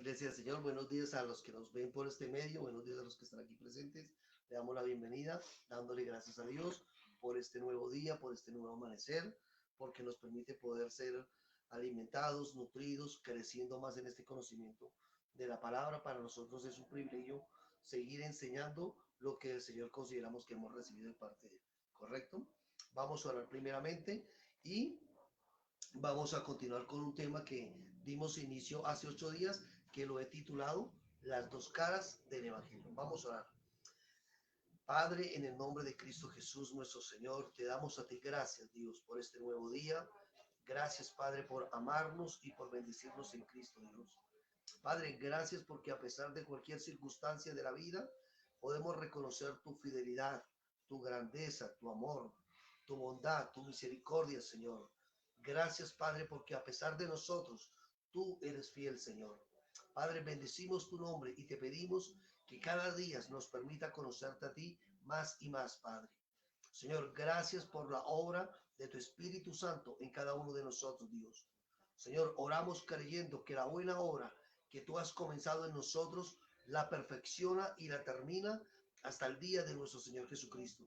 Iglesia del Señor, buenos días a los que nos ven por este medio, buenos días a los que están aquí presentes. Le damos la bienvenida, dándole gracias a Dios por este nuevo día, por este nuevo amanecer, porque nos permite poder ser alimentados, nutridos, creciendo más en este conocimiento de la palabra. Para nosotros es un privilegio seguir enseñando lo que el Señor consideramos que hemos recibido de parte de Él. ¿Correcto? Vamos a orar primeramente y vamos a continuar con un tema que dimos inicio hace 8 días, que lo he titulado Las dos caras del Evangelio. Vamos a orar. Padre, en el nombre de Cristo Jesús, nuestro Señor, te damos a ti gracias, Dios, por este nuevo día. Gracias, Padre, por amarnos y por bendecirnos en Cristo, Dios. Padre, gracias porque a pesar de cualquier circunstancia de la vida, podemos reconocer tu fidelidad, tu grandeza, tu amor, tu bondad, tu misericordia, Señor. Gracias, Padre, porque a pesar de nosotros, tú eres fiel, Señor. Padre, bendecimos tu nombre y te pedimos que cada día nos permita conocerte a ti más y más, Padre. Señor, gracias por la obra de tu Espíritu Santo en cada uno de nosotros, Dios. Señor, oramos creyendo que la buena obra que tú has comenzado en nosotros la perfecciona y la termina hasta el día de nuestro Señor Jesucristo.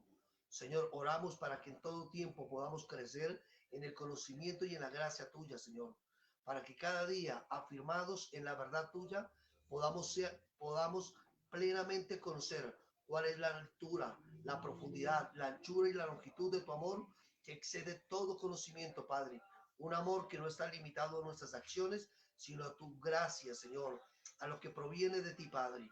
Señor, oramos para que en todo tiempo podamos crecer en el conocimiento y en la gracia tuya, Señor, para que cada día, afirmados en la verdad tuya, podamos plenamente conocer cuál es la altura, la profundidad, la anchura y la longitud de tu amor que excede todo conocimiento, Padre. Un amor que no está limitado a nuestras acciones, sino a tu gracia, Señor, a lo que proviene de ti, Padre.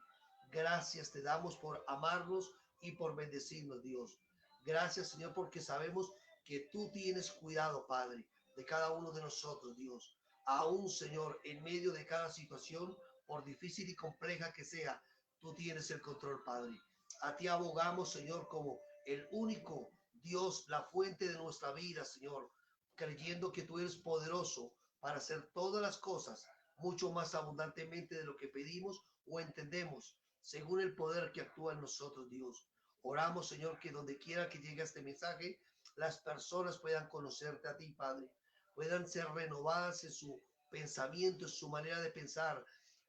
Gracias te damos por amarnos y por bendecirnos, Dios. Gracias, Señor, porque sabemos que tú tienes cuidado, Padre, de cada uno de nosotros, Dios. Aún, Señor, en medio de cada situación, por difícil y compleja que sea, tú tienes el control, Padre. A ti abogamos, Señor, como el único Dios, la fuente de nuestra vida, Señor, creyendo que tú eres poderoso para hacer todas las cosas mucho más abundantemente de lo que pedimos o entendemos, según el poder que actúa en nosotros, Dios. Oramos, Señor, que donde quiera que llegue este mensaje, las personas puedan conocerte a ti, Padre, puedan ser renovadas en su pensamiento, en su manera de pensar,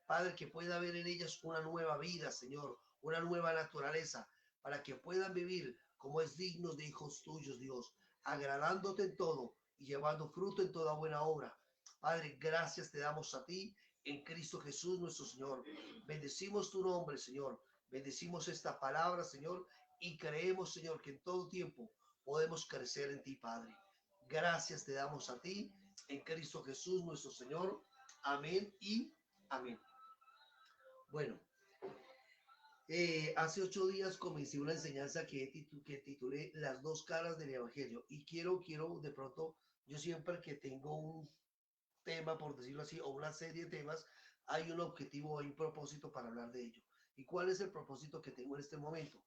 Padre, que pueda haber en ellas una nueva vida, Señor, una nueva naturaleza, para que puedan vivir como es digno de hijos tuyos, Dios, agradándote en todo y llevando fruto en toda buena obra. Padre, gracias te damos a ti en Cristo Jesús nuestro Señor. Bendecimos tu nombre, Señor. Bendecimos esta palabra, Señor, y creemos, Señor, que en todo tiempo podemos crecer en ti, Padre. Gracias te damos a ti en Cristo Jesús nuestro Señor. Amén y amén. Bueno, hace 8 días comencé una enseñanza que titulé Las dos caras del Evangelio y quiero de pronto, yo siempre que tengo un tema, por decirlo así, o una serie de temas, hay un objetivo, hay un propósito para hablar de ello. ¿Y cuál es el propósito que tengo en este momento?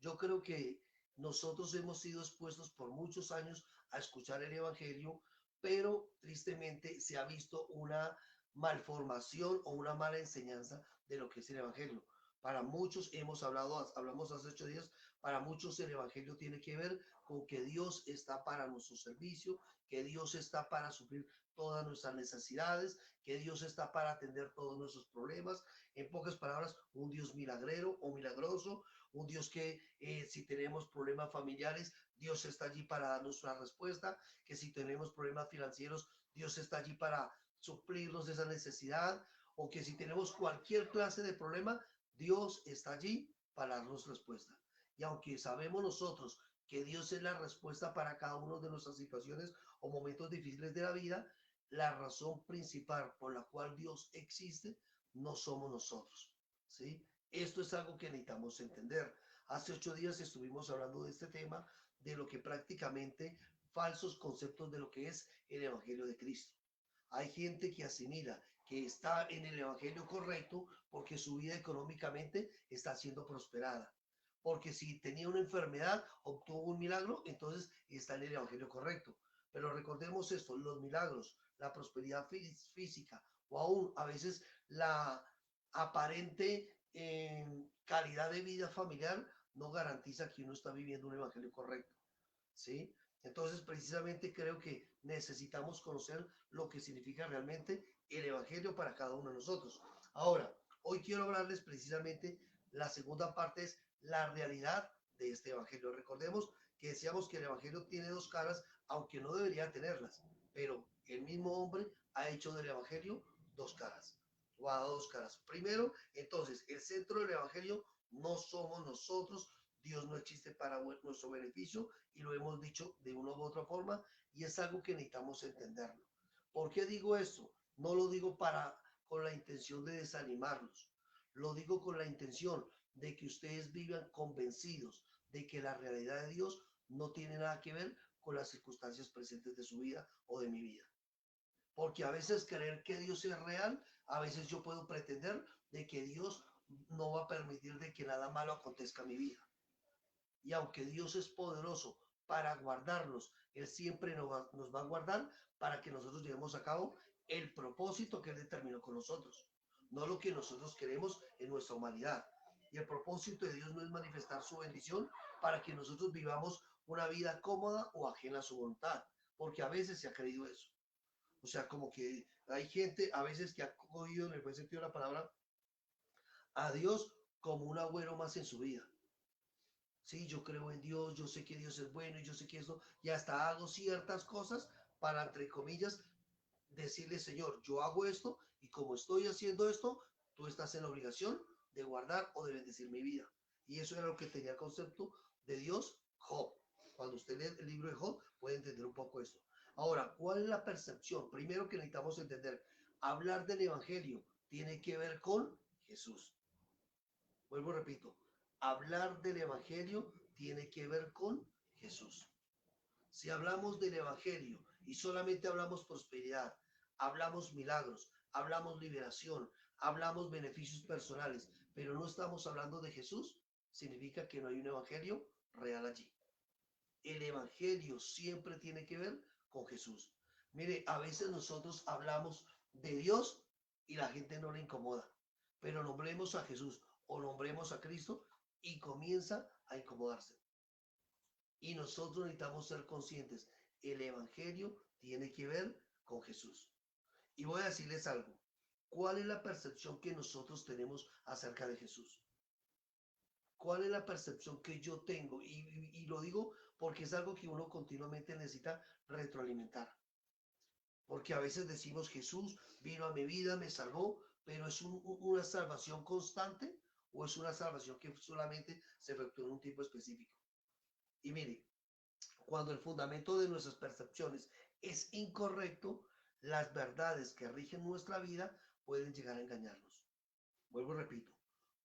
Yo creo que nosotros hemos sido expuestos por muchos años a escuchar el Evangelio, pero tristemente se ha visto una malformación o una mala enseñanza de lo que es el Evangelio. Para muchos hablamos hace 8 días, para muchos el Evangelio tiene que ver con que Dios está para nuestro servicio, que Dios está para suplir todas nuestras necesidades, que Dios está para atender todos nuestros problemas. En pocas palabras, un Dios milagrero o milagroso, un Dios que si tenemos problemas familiares, Dios está allí para darnos una respuesta, que si tenemos problemas financieros, Dios está allí para suplirnos esa necesidad, o que si tenemos cualquier clase de problema, Dios está allí para darnos respuesta. Y aunque sabemos nosotros que Dios es la respuesta para cada una de nuestras situaciones o momentos difíciles de la vida, la razón principal por la cual Dios existe no somos nosotros, ¿sí? Esto es algo que necesitamos entender. Hace 8 días estuvimos hablando de este tema, de lo que prácticamente falsos conceptos de lo que es el Evangelio de Cristo. Hay gente que asimila que está en el Evangelio correcto porque su vida económicamente está siendo prosperada. Porque si tenía una enfermedad, obtuvo un milagro, entonces está en el Evangelio correcto. Pero recordemos esto, los milagros, la prosperidad física o aún a veces la aparente calidad de vida familiar no garantiza que uno está viviendo un evangelio correcto, ¿sí? Entonces, precisamente creo que necesitamos conocer lo que significa realmente el evangelio para cada uno de nosotros. Ahora, hoy quiero hablarles precisamente, la segunda parte es la realidad de este evangelio. Recordemos que decíamos que el evangelio tiene dos caras, aunque no debería tenerlas, pero el mismo hombre ha hecho del evangelio dos caras, o ha dado dos caras. Primero, entonces, el centro del evangelio no somos nosotros, Dios no existe para nuestro beneficio y lo hemos dicho de una u otra forma y es algo que necesitamos entenderlo. ¿Por qué digo esto? No lo digo con la intención de desanimarlos, lo digo con la intención de que ustedes vivan convencidos de que la realidad de Dios no tiene nada que ver con las circunstancias presentes de su vida o de mi vida. Porque a veces creer que Dios es real, a veces yo puedo pretender de que Dios no va a permitir de que nada malo acontezca en mi vida. Y aunque Dios es poderoso para guardarnos, Él siempre nos va a guardar para que nosotros llevemos a cabo el propósito que Él determinó con nosotros, no lo que nosotros queremos en nuestra humanidad. Y el propósito de Dios no es manifestar su bendición para que nosotros vivamos una vida cómoda o ajena a su voluntad, porque a veces se ha creído eso. O sea, como que hay gente a veces que ha cogido en el buen sentido de la palabra a Dios como un agüero más en su vida. Sí, yo creo en Dios, yo sé que Dios es bueno y yo sé que eso, y hasta hago ciertas cosas para, entre comillas, decirle, Señor, yo hago esto y como estoy haciendo esto, tú estás en la obligación de guardar o de bendecir mi vida. Y eso era lo que tenía el concepto de Dios, Job. Cuando usted lee el libro de Job, puede entender un poco esto. Ahora, ¿cuál es la percepción? Primero que necesitamos entender, hablar del Evangelio tiene que ver con Jesús. Vuelvo, repito, hablar del Evangelio tiene que ver con Jesús. Si hablamos del Evangelio y solamente hablamos prosperidad, hablamos milagros, hablamos liberación, hablamos beneficios personales, pero no estamos hablando de Jesús, significa que no hay un Evangelio real allí. El Evangelio siempre tiene que ver con Jesús. Mire, a veces nosotros hablamos de Dios y la gente no le incomoda, pero nombremos a Jesús o nombremos a Cristo y comienza a incomodarse. Y nosotros necesitamos ser conscientes. El Evangelio tiene que ver con Jesús. Y voy a decirles algo. ¿Cuál es la percepción que nosotros tenemos acerca de Jesús? ¿Cuál es la percepción que yo tengo? Y lo digo porque es algo que uno continuamente necesita retroalimentar. Porque a veces decimos, Jesús vino a mi vida, me salvó, pero ¿es una salvación constante o es una salvación que solamente se efectuó en un tiempo específico? Y mire, cuando el fundamento de nuestras percepciones es incorrecto, las verdades que rigen nuestra vida pueden llegar a engañarnos. Vuelvo y repito,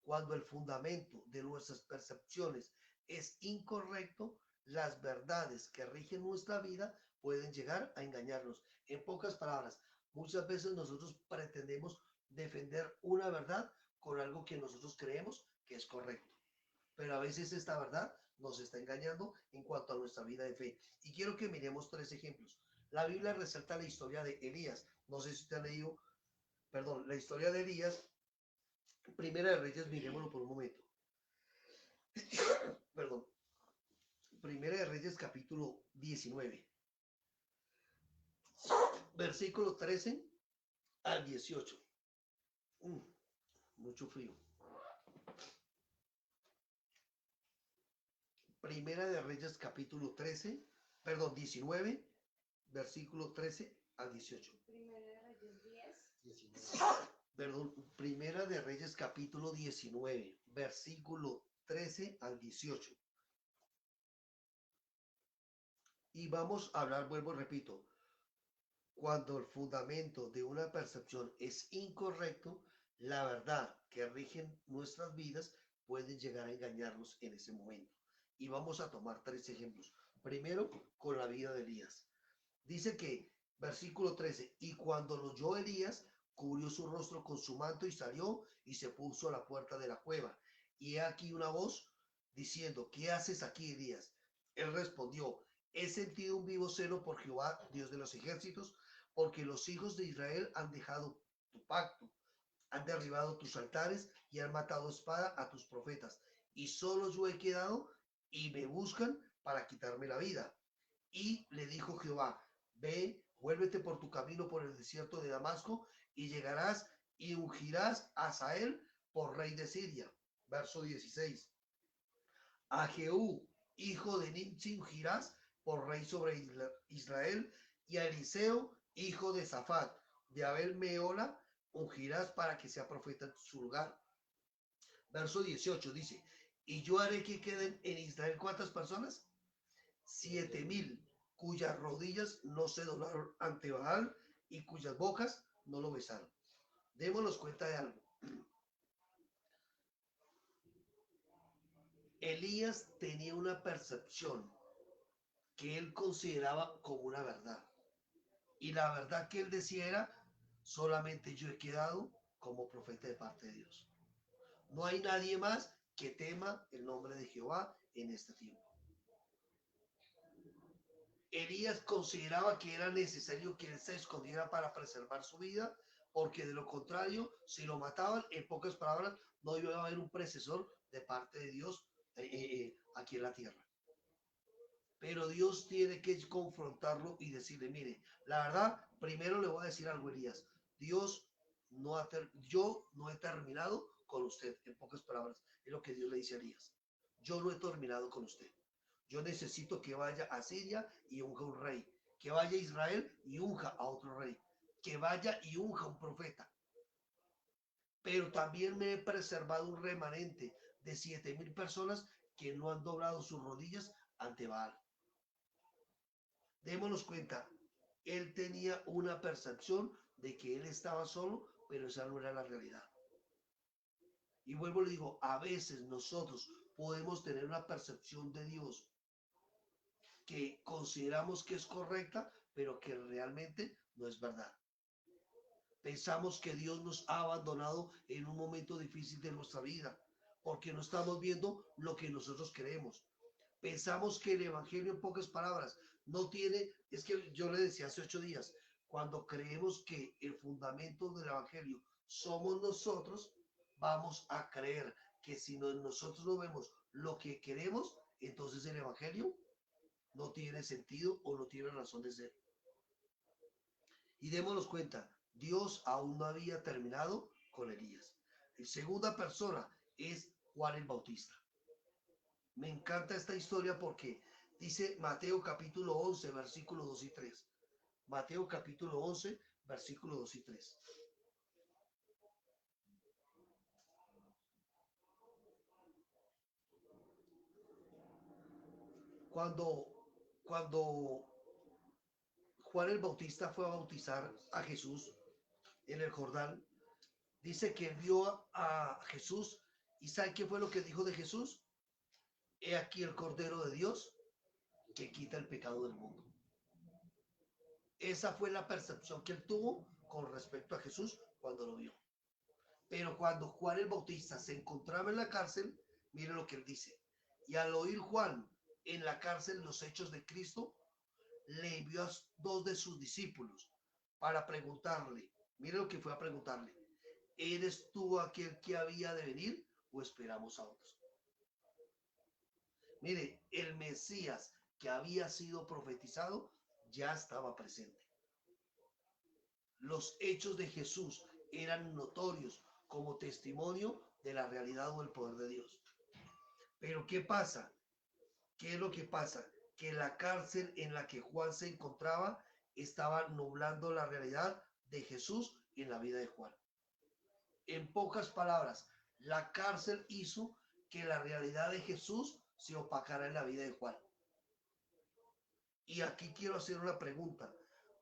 cuando el fundamento de nuestras percepciones es incorrecto, las verdades que rigen nuestra vida pueden llegar a engañarnos. En pocas palabras, muchas veces nosotros pretendemos defender una verdad con algo que nosotros creemos que es correcto, pero a veces esta verdad nos está engañando en cuanto a nuestra vida de fe. Y quiero que miremos tres ejemplos. La Biblia resalta la historia de Elías. No sé si usted ha leído, perdón, la historia de Elías. Primera de Reyes, miremoslo por un momento. Perdón. Primera de Reyes, capítulo 19. Versículo 13 al 18. Mucho frío. Primera de Reyes, capítulo 13, perdón, 19, versículo 13 al 18. Primera de Reyes 10. Perdón, Primera de Reyes, capítulo 19, versículo 13 al 18. Y vamos a hablar, vuelvo, repito, cuando el fundamento de una percepción es incorrecto, la verdad que rige nuestras vidas puede llegar a engañarnos en ese momento. Y vamos a tomar tres ejemplos. Primero, con la vida de Elías. Dice que, versículo 13, y cuando lo oyó Elías, cubrió su rostro con su manto y salió y se puso a la puerta de la cueva. Y he aquí una voz diciendo, ¿qué haces aquí, Elías? Él respondió, he sentido un vivo celo por Jehová, Dios de los ejércitos, porque los hijos de Israel han dejado tu pacto, han derribado tus altares y han matado espada a tus profetas. Y solo yo he quedado y me buscan para quitarme la vida. Y le dijo Jehová, ve, vuélvete por tu camino por el desierto de Damasco y llegarás y ungirás a Hazael por rey de Siria. Verso 16. A Jehú, hijo de Nimsi, ungirás por rey sobre Israel, y a Eliseo, hijo de Safat, de Abel Meola, ungirás para que sea profeta en su lugar. Verso 18 dice, y yo haré que queden en Israel, ¿cuántas personas? 7,000, cuyas rodillas no se doblaron ante Baal y cuyas bocas no lo besaron. Démonos cuenta de algo. Elías tenía una percepción que él consideraba como una verdad. Y la verdad que él decía era, solamente yo he quedado como profeta de parte de Dios. No hay nadie más que tema el nombre de Jehová en este tiempo. Elías consideraba que era necesario que él se escondiera para preservar su vida, porque de lo contrario, si lo mataban, en pocas palabras, no iba a haber un precesor de parte de Dios aquí en la tierra. Pero Dios tiene que confrontarlo y decirle, mire, la verdad, primero le voy a decir algo, Elías. Yo no he terminado con usted, en pocas palabras, es lo que Dios le dice a Elías. Yo no he terminado con usted. Yo necesito que vaya a Siria y unja un rey, que vaya a Israel y unja a otro rey, que vaya y unja un profeta. Pero también me he preservado un remanente de 7,000 personas que no han doblado sus rodillas ante Baal. Démonos cuenta, él tenía una percepción de que él estaba solo, pero esa no era la realidad. Y vuelvo y le digo, a veces nosotros podemos tener una percepción de Dios que consideramos que es correcta, pero que realmente no es verdad. Pensamos que Dios nos ha abandonado en un momento difícil de nuestra vida, porque no estamos viendo lo que nosotros queremos. Pensamos que el Evangelio, en pocas palabras, no tiene, es que yo le decía hace 8 días, cuando creemos que el fundamento del Evangelio somos nosotros, vamos a creer que si nosotros no vemos lo que queremos, entonces el Evangelio no tiene sentido o no tiene razón de ser. Y démonos cuenta, Dios aún no había terminado con Elías. La segunda persona es Juan el Bautista. Me encanta esta historia porque dice Mateo capítulo 11, versículos 2 y 3. Mateo capítulo 11, versículos 2 y 3. Cuando Juan el Bautista fue a bautizar a Jesús en el Jordán, dice que vio a Jesús y ¿sabe qué fue lo que dijo de Jesús? He aquí el Cordero de Dios que quita el pecado del mundo. Esa fue la percepción que él tuvo con respecto a Jesús cuando lo vio. Pero cuando Juan el Bautista se encontraba en la cárcel, mire lo que él dice. Y al oír Juan en la cárcel los hechos de Cristo, le envió a 2 de sus discípulos para preguntarle, mire lo que fue a preguntarle, ¿eres tú aquel que había de venir o esperamos a otros? Mire, el Mesías que había sido profetizado ya estaba presente. Los hechos de Jesús eran notorios como testimonio de la realidad o el poder de Dios. Pero ¿qué pasa? ¿Qué es lo que pasa? Que la cárcel en la que Juan se encontraba estaba nublando la realidad de Jesús en la vida de Juan. En pocas palabras, la cárcel hizo que la realidad de Jesús se opacara en la vida de Juan. Y aquí quiero hacer una pregunta.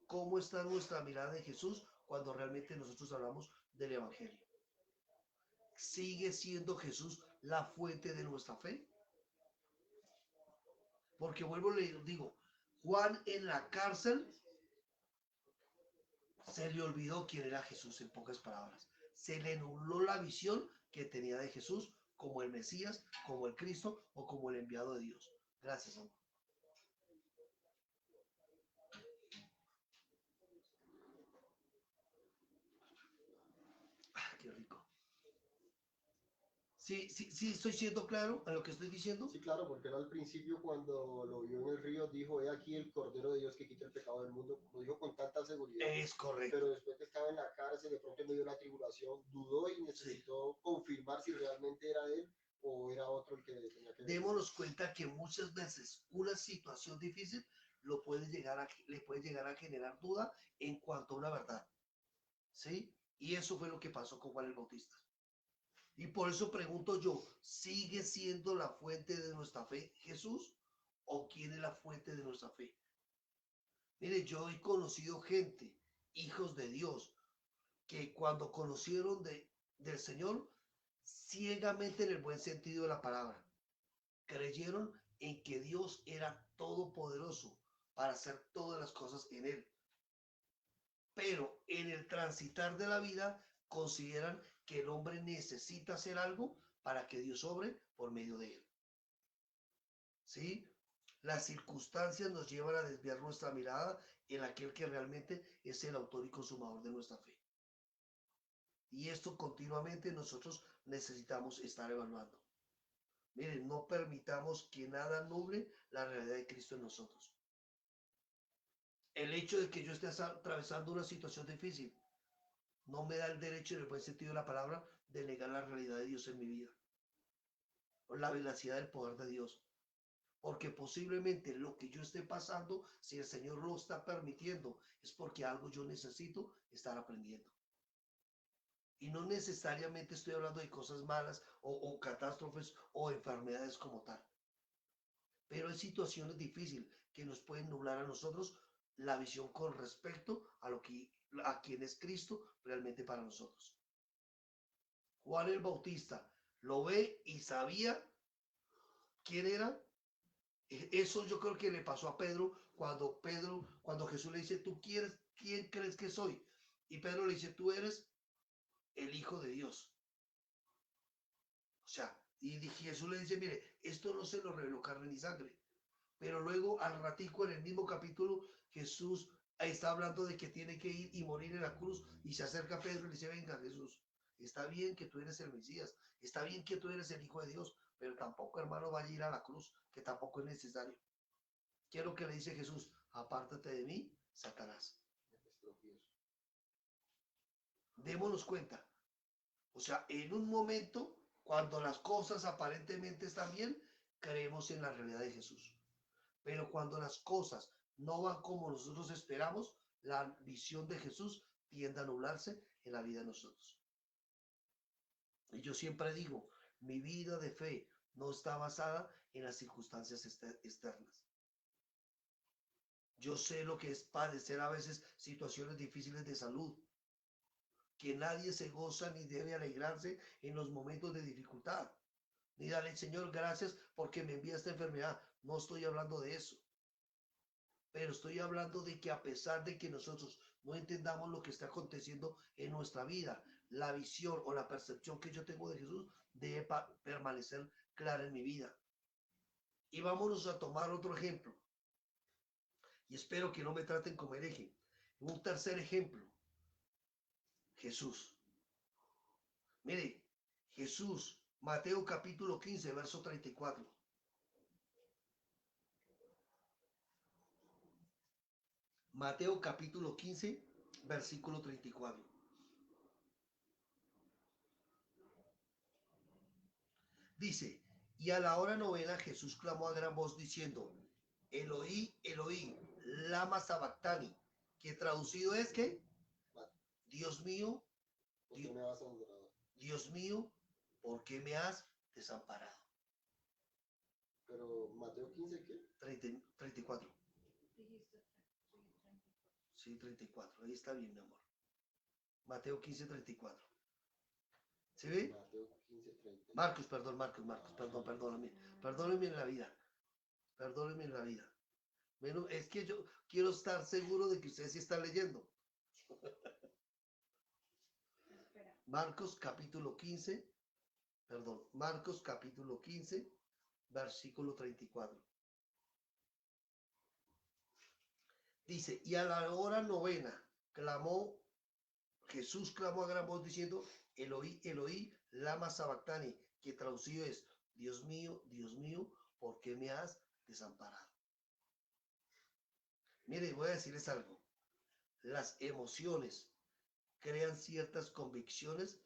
¿Cómo está nuestra mirada de Jesús cuando realmente nosotros hablamos del Evangelio? ¿Sigue siendo Jesús la fuente de nuestra fe? Porque vuelvo y le digo, Juan en la cárcel se le olvidó quién era Jesús, en pocas palabras. Se le nubló la visión que tenía de Jesús como el Mesías, como el Cristo o como el enviado de Dios. Gracias, amor. Qué rico. Sí, estoy siendo claro en lo que estoy diciendo. Sí, claro, porque él al principio cuando lo vio en el río dijo, he aquí el Cordero de Dios que quita el pecado del mundo, lo dijo con tanta seguridad. Es correcto. Pero después que estaba en la cárcel, de pronto en medio de la tribulación, dudó y necesitó confirmar si realmente era él o era otro el que tenía que decir. Démonos cuenta que muchas veces una situación difícil le puede llegar a generar duda en cuanto a una verdad. ¿Sí? Y eso fue lo que pasó con Juan el Bautista. Y por eso pregunto yo, ¿sigue siendo la fuente de nuestra fe Jesús? ¿O quién es la fuente de nuestra fe? Mire, yo he conocido gente, hijos de Dios, que cuando conocieron del Señor, ciegamente en el buen sentido de la palabra, creyeron en que Dios era todopoderoso para hacer todas las cosas en Él. Pero en el transitar de la vida consideran que el hombre necesita hacer algo para que Dios obre por medio de él. ¿Sí? Las circunstancias nos llevan a desviar nuestra mirada en aquel que realmente es el autor y consumador de nuestra fe. Y esto continuamente nosotros necesitamos estar evaluando. Miren, no permitamos que nada nuble la realidad de Cristo en nosotros. El hecho de que yo esté atravesando una situación difícil no me da el derecho, en el buen sentido de la palabra, de negar la realidad de Dios en mi vida, o la veracidad del poder de Dios. Porque posiblemente lo que yo esté pasando, si el Señor lo está permitiendo, es porque algo yo necesito estar aprendiendo. Y no necesariamente estoy hablando de cosas malas o catástrofes o enfermedades como tal. Pero hay situaciones difíciles que nos pueden nublar a nosotros la visión con respecto a quien es Cristo realmente para nosotros. Juan el Bautista lo ve y sabía quién era. Eso yo creo que le pasó a Pedro cuando Jesús le dice, ¿quién crees que soy? Y Pedro le dice, tú eres el Hijo de Dios. O sea, y Jesús le dice, mire, esto no se lo reveló carne ni sangre. Pero luego al ratico en el mismo capítulo, Jesús está hablando de que tiene que ir y morir en la cruz y se acerca a Pedro y le dice, venga Jesús, está bien que tú eres el Mesías, está bien que tú eres el Hijo de Dios, pero tampoco hermano vaya a ir a la cruz, que tampoco es necesario. Quiero que le dice Jesús, apártate de mí, Satanás. Démonos cuenta. O sea, en un momento, cuando las cosas aparentemente están bien, creemos en la realidad de Jesús. Pero cuando las cosas no van como nosotros esperamos, la visión de Jesús tiende a nublarse en la vida de nosotros. Y yo siempre digo, mi vida de fe no está basada en las circunstancias externas. Yo sé lo que es padecer a veces situaciones difíciles de salud, que nadie se goza ni debe alegrarse en los momentos de dificultad. Ni darle, Señor, gracias porque me envía esta enfermedad. No estoy hablando de eso. Pero estoy hablando de que a pesar de que nosotros no entendamos lo que está aconteciendo en nuestra vida, la visión o la percepción que yo tengo de Jesús debe permanecer clara en mi vida. Y vámonos a tomar otro ejemplo. Y espero que no me traten como hereje. Un tercer ejemplo. Jesús. Mire, Jesús, Mateo capítulo 15, verso 34. Mateo capítulo 15, versículo 34. Dice, y a la hora novena Jesús clamó a gran voz diciendo, Eloí, Eloí, lama sabactani, que traducido es que, Dios mío, Dios mío, ¿por qué me has desamparado? Pero Mateo 15, ¿qué? 34. Sí, 34. Ahí está bien, mi amor. Mateo 15, 34. ¿Sí ve? Mateo 15, 30. Marcos, perdóname. Perdónenme en la vida. Perdónenme en la vida. Bueno, es que yo quiero estar seguro de que ustedes sí están leyendo. Marcos capítulo 15, Marcos capítulo 15, versículo 34. Dice, y a la hora novena Jesús clamó a gran voz diciendo, Eloí, Eloí, lama sabactani, que traducido es, Dios mío, ¿por qué me has desamparado? Mire, voy a decirles algo. Las emociones crean ciertas convicciones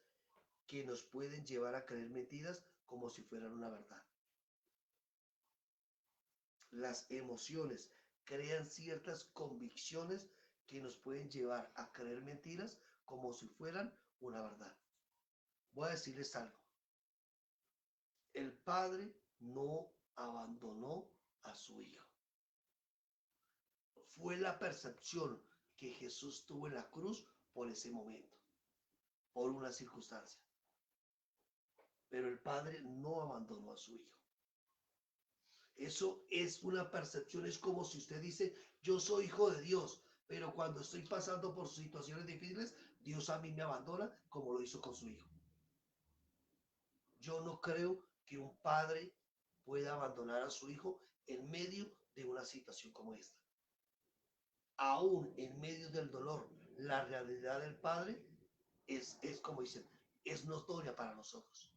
que nos pueden llevar a creer mentiras como si fueran una verdad. Las emociones crean ciertas convicciones que nos pueden llevar a creer mentiras como si fueran una verdad. Voy a decirles algo. El Padre no abandonó a su Hijo. Fue la percepción que Jesús tuvo en la cruz por ese momento, por una circunstancia. Pero el Padre no abandonó a su Hijo. Eso es una percepción, es como si usted dice, yo soy hijo de Dios, pero cuando estoy pasando por situaciones difíciles, Dios a mí me abandona como lo hizo con su Hijo. Yo no creo que un padre pueda abandonar a su hijo en medio de una situación como esta. Aún en medio del dolor, la realidad del Padre es como dicen, es notoria para nosotros.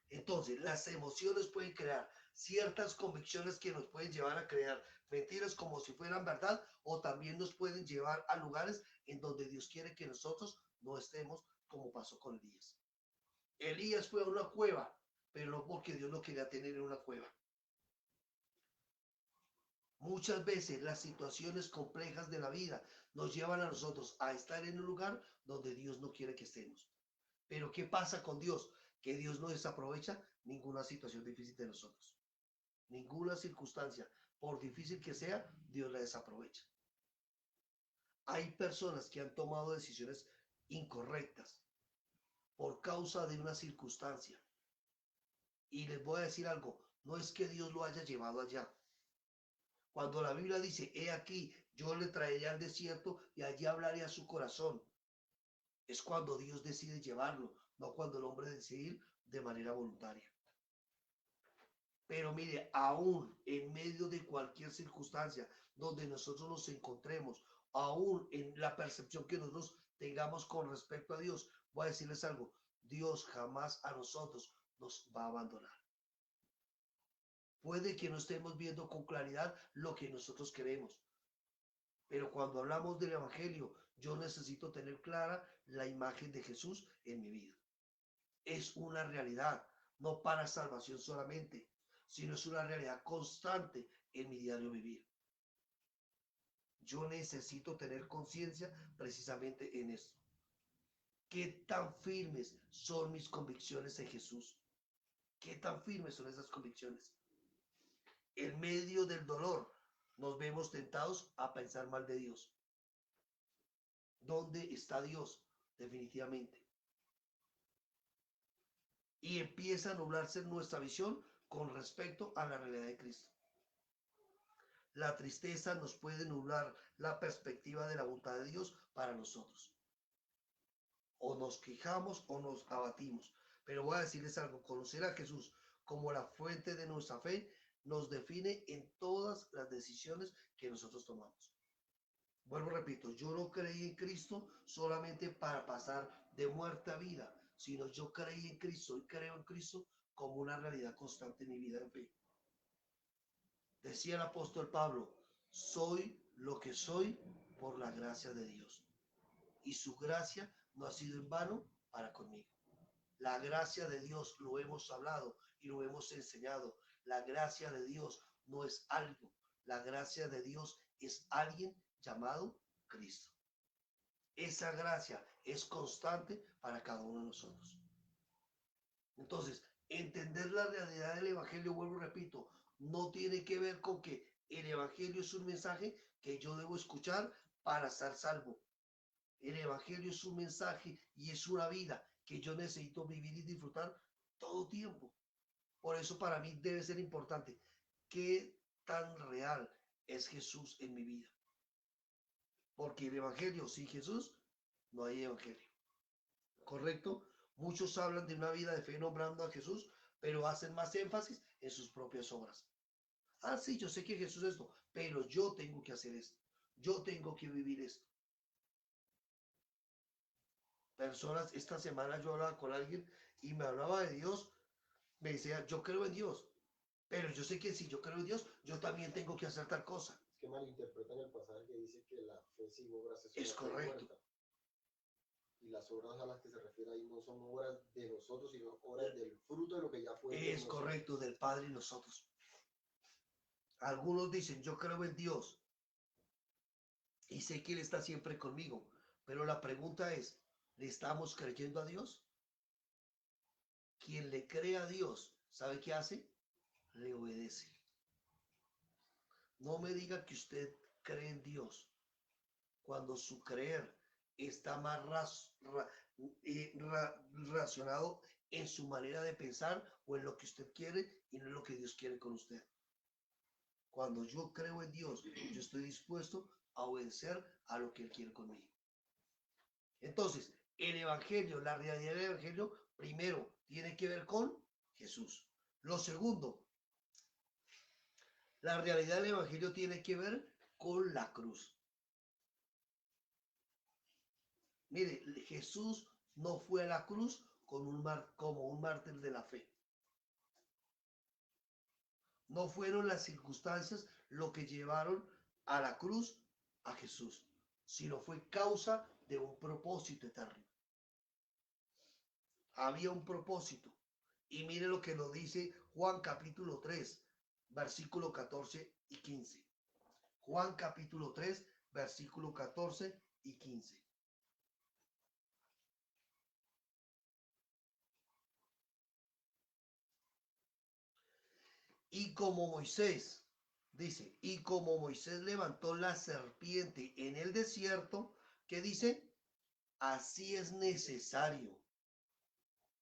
Entonces, las emociones pueden crear ciertas convicciones que nos pueden llevar a crear mentiras como si fueran verdad, o también nos pueden llevar a lugares en donde Dios quiere que nosotros no estemos, como pasó con Elías. Elías fue a una cueva, pero no porque Dios lo quería tener en una cueva. Muchas veces las situaciones complejas de la vida nos llevan a nosotros a estar en un lugar donde Dios no quiere que estemos. Pero ¿qué pasa con Dios? Que Dios no desaprovecha ninguna situación difícil de nosotros. Ninguna circunstancia, por difícil que sea, Dios la desaprovecha. Hay personas que han tomado decisiones incorrectas por causa de una circunstancia. Y les voy a decir algo, no es que Dios lo haya llevado allá. Cuando la Biblia dice, he aquí, yo le traeré al desierto y allí hablaré a su corazón, es cuando Dios decide llevarlo, no cuando el hombre decide ir de manera voluntaria. Pero mire, aún en medio de cualquier circunstancia donde nosotros nos encontremos, aún en la percepción que nosotros tengamos con respecto a Dios, voy a decirles algo, Dios jamás a nosotros nos va a abandonar. Puede que no estemos viendo con claridad lo que nosotros queremos, pero cuando hablamos del Evangelio, yo necesito tener clara la imagen de Jesús en mi vida. Es una realidad, no para salvación solamente, sino es una realidad constante en mi diario vivir. Yo necesito tener conciencia precisamente en esto. ¿Qué tan firmes son mis convicciones en Jesús? ¿Qué tan firmes son esas convicciones? En medio del dolor nos vemos tentados a pensar mal de Dios. ¿Dónde está Dios? Definitivamente. Y empieza a nublarse nuestra visión con respecto a la realidad de Cristo. La tristeza nos puede nublar la perspectiva de la voluntad de Dios para nosotros. O nos quejamos o nos abatimos. Pero voy a decirles algo, conocer a Jesús como la fuente de nuestra fe nos define en todas las decisiones que nosotros tomamos. Vuelvo, repito, yo no creí en Cristo solamente para pasar de muerte a vida, sino yo creí en Cristo y creo en Cristo como una realidad constante en mi vida de fe. Decía el apóstol Pablo, soy lo que soy por la gracia de Dios. Y su gracia no ha sido en vano para conmigo. La gracia de Dios lo hemos hablado y lo hemos enseñado. La gracia de Dios no es algo. La gracia de Dios es alguien llamado Cristo. Esa gracia es constante para cada uno de nosotros. Entonces, entender la realidad del Evangelio, vuelvo, repito, no tiene que ver con que el Evangelio es un mensaje que yo debo escuchar para estar salvo. El Evangelio es un mensaje y es una vida que yo necesito vivir y disfrutar todo tiempo. Por eso para mí debe ser importante qué tan real es Jesús en mi vida. Porque el Evangelio sin Jesús no hay Evangelio. ¿Correcto? Muchos hablan de una vida de fe nombrando a Jesús, pero hacen más énfasis en sus propias obras. Ah, sí, yo sé que Jesús es esto, pero yo tengo que hacer esto. Yo tengo que vivir esto. Personas, esta semana yo hablaba con alguien y me hablaba de Dios, me decía, yo creo en Dios, pero yo sé que si yo creo en Dios, yo también tengo que hacer tal cosa. Es que malinterpretan el pasaje que dice que la fe sin obras es Es una fe correcto. muerta. Y las obras a las que se refiere ahí no son obras de nosotros, sino obras del fruto de lo que ya fue de Es nosotros. correcto, del Padre y nosotros. Algunos dicen, yo creo en Dios y sé que Él está siempre conmigo, pero la pregunta es, ¿le estamos creyendo a Dios? Quien le cree a Dios, ¿sabe qué hace? Le obedece. No me diga que usted cree en Dios cuando su creer está más racionado en su manera de pensar o en lo que usted quiere y no en lo que Dios quiere con usted. Cuando yo creo en Dios, yo estoy dispuesto a obedecer a lo que Él quiere conmigo. Entonces, el Evangelio, la realidad del Evangelio, primero, tiene que ver con Jesús. Lo segundo, la realidad del Evangelio tiene que ver con la cruz. Mire, Jesús no fue a la cruz como un mártir de la fe. No fueron las circunstancias lo que llevaron a la cruz a Jesús, sino fue causa de un propósito eterno. Había un propósito. Y mire lo que nos dice Juan capítulo 3, versículo 14 y 15. Juan capítulo 3, versículo 14 y 15. Y como Moisés, dice, y como Moisés levantó la serpiente en el desierto, ¿qué dice? Así es necesario.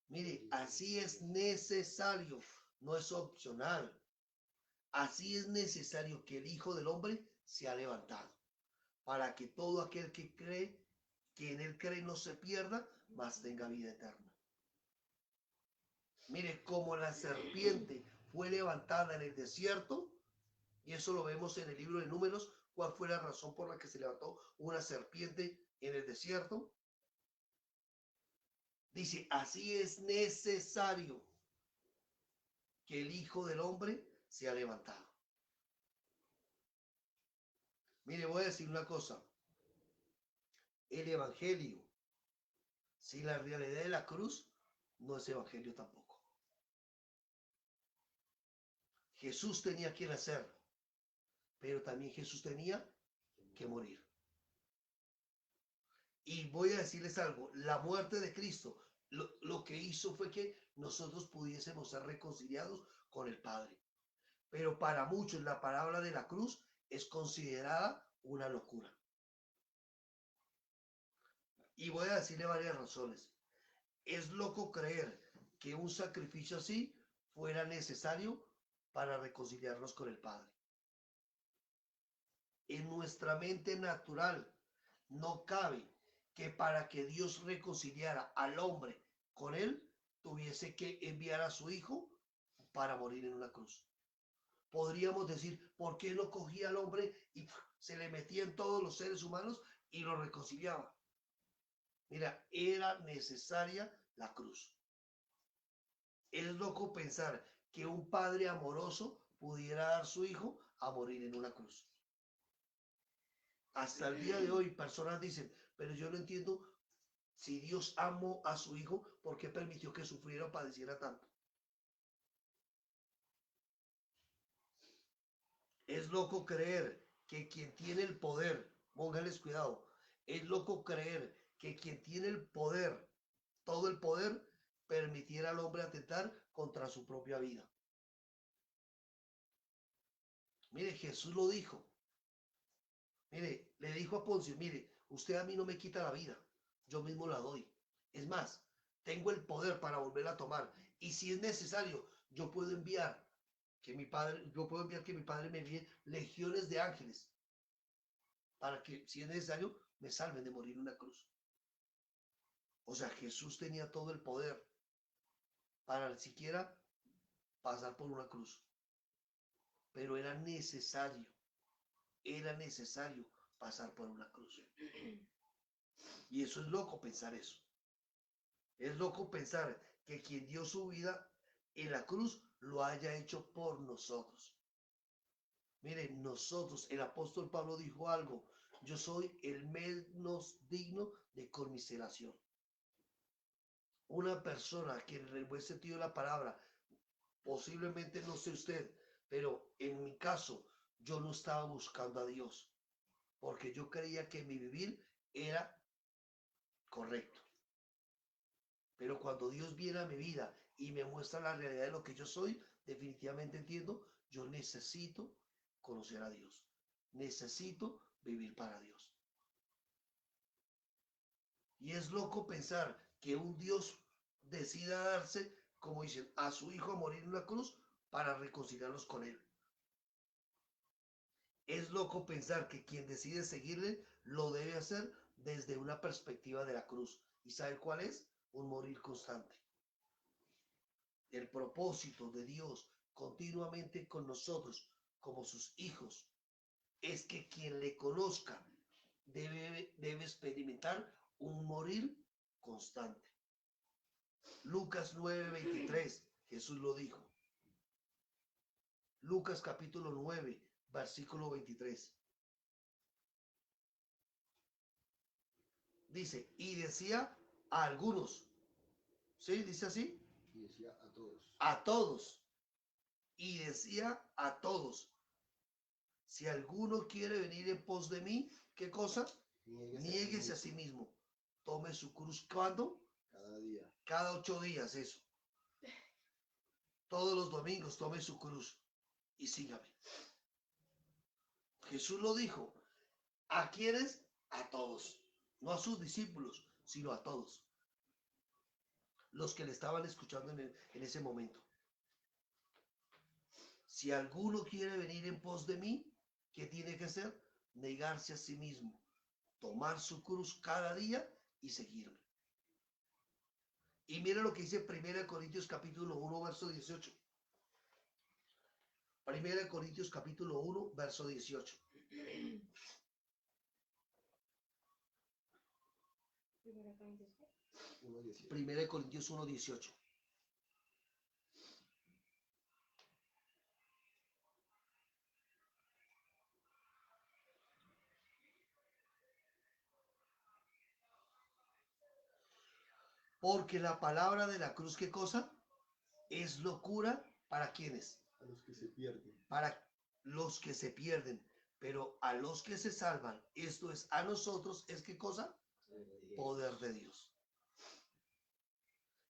Mire, así es necesario, no es opcional. Así es necesario que el Hijo del Hombre sea levantado, para que todo aquel que cree, que en él cree no se pierda, mas tenga vida eterna. Mire, como la serpiente fue levantada en el desierto, y eso lo vemos en el libro de Números, cuál fue la razón por la que se levantó una serpiente en el desierto. Dice, así es necesario que el Hijo del Hombre sea levantado. Mire, voy a decir una cosa. El Evangelio, sin la realidad de la cruz, no es Evangelio tampoco. Jesús tenía que nacer, pero también Jesús tenía que morir. Y voy a decirles algo, la muerte de Cristo lo que hizo fue que nosotros pudiésemos ser reconciliados con el Padre. Pero para muchos la palabra de la cruz es considerada una locura. Y voy a decirle varias razones. Es loco creer que un sacrificio así fuera necesario para reconciliarnos con el Padre. En nuestra mente natural no cabe que para que Dios reconciliara al hombre con él, tuviese que enviar a su hijo para morir en una cruz. Podríamos decir, ¿por qué no cogía al hombre y se le metía en todos los seres humanos y lo reconciliaba? Mira, era necesaria la cruz. Es loco pensar que un padre amoroso pudiera dar su hijo a morir en una cruz. Hasta el día de hoy personas dicen, pero yo no entiendo si Dios amó a su hijo, ¿por qué permitió que sufriera o padeciera tanto? Es loco creer que quien tiene el poder, pónganles cuidado, es loco creer que quien tiene el poder, todo el poder, permitiera al hombre atentar contra su propia vida. Mire, Jesús lo dijo. Mire, le dijo a Poncio, mire, usted a mí no me quita la vida, yo mismo la doy. Es más, tengo el poder para volverla a tomar. Y si es necesario, yo puedo enviar que mi padre me envíe legiones de ángeles para que, si es necesario, me salven de morir en una cruz. O sea, Jesús tenía todo el poder para ni siquiera pasar por una cruz. Pero era necesario pasar por una cruz. Y eso es loco pensar eso. Es loco pensar que quien dio su vida en la cruz lo haya hecho por nosotros. Miren, nosotros, el apóstol Pablo dijo algo, yo soy el menos digno de conmiseración. Una persona que en el buen sentido de la palabra, posiblemente no sé usted, pero en mi caso, yo no estaba buscando a Dios, porque yo creía que mi vivir era correcto. Pero cuando Dios viene a mi vida y me muestra la realidad de lo que yo soy, definitivamente entiendo, yo necesito conocer a Dios. Necesito vivir para Dios. Y es loco pensar que un Dios decida darse, como dicen, a su hijo a morir en una cruz para reconciliarnos con él. Es loco pensar que quien decide seguirle lo debe hacer desde una perspectiva de la cruz. ¿Y sabe cuál es? Un morir constante. El propósito de Dios continuamente con nosotros como sus hijos es que quien le conozca debe experimentar un morir constante. Lucas 9:23, Jesús lo dijo. Lucas capítulo 9, versículo 23. Dice, y decía a algunos, ¿sí? Dice así. Y decía a todos. A todos. Y decía a todos, si alguno quiere venir en pos de mí, ¿qué cosa? Niéguese a sí mismo. Tome su cruz, ¿cuándo? Cada día. Cada 8 días, eso. Todos los domingos tome su cruz y sígame. Jesús lo dijo. ¿A quiénes? A todos. No a sus discípulos, sino a todos. Los que le estaban escuchando en ese momento. Si alguno quiere venir en pos de mí, ¿qué tiene que hacer? Negarse a sí mismo, tomar su cruz cada día y seguirme. Y mira lo que dice 1 Corintios capítulo 1, verso 18. 1 Corintios capítulo 1, verso 18. 1 Corintios 1, 18. Porque la palabra de la cruz, ¿qué cosa? Es locura para quienes. A los que se pierden. Para los que se pierden. Pero a los que se salvan, esto es a nosotros, ¿es qué cosa? Poder de Dios.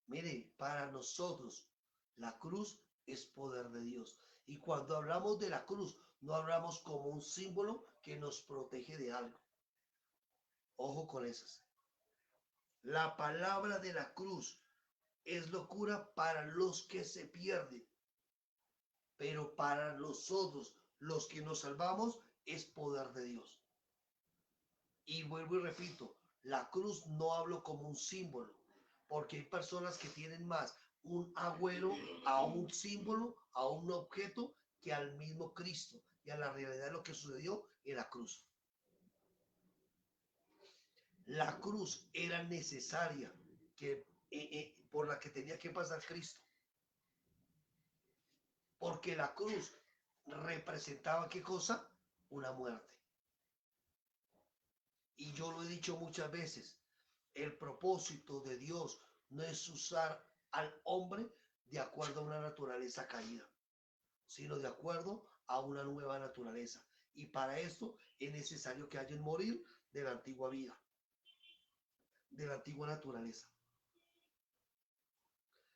Mire, para nosotros la cruz es poder de Dios. Y cuando hablamos de la cruz, no hablamos como un símbolo que nos protege de algo. Ojo con esas. La palabra de la cruz es locura para los que se pierden. Pero para nosotros, los que nos salvamos, es poder de Dios. Y vuelvo y repito, la cruz no hablo como un símbolo, porque hay personas que tienen más un agüero a un símbolo, a un objeto, que al mismo Cristo y a la realidad de lo que sucedió en la cruz. La cruz era necesaria por la que tenía que pasar Cristo. Porque la cruz representaba ¿qué cosa? Una muerte. Y yo lo he dicho muchas veces, el propósito de Dios no es usar al hombre de acuerdo a una naturaleza caída, sino de acuerdo a una nueva naturaleza. Y para esto es necesario que haya un morir de la antigua vida, de la antigua naturaleza.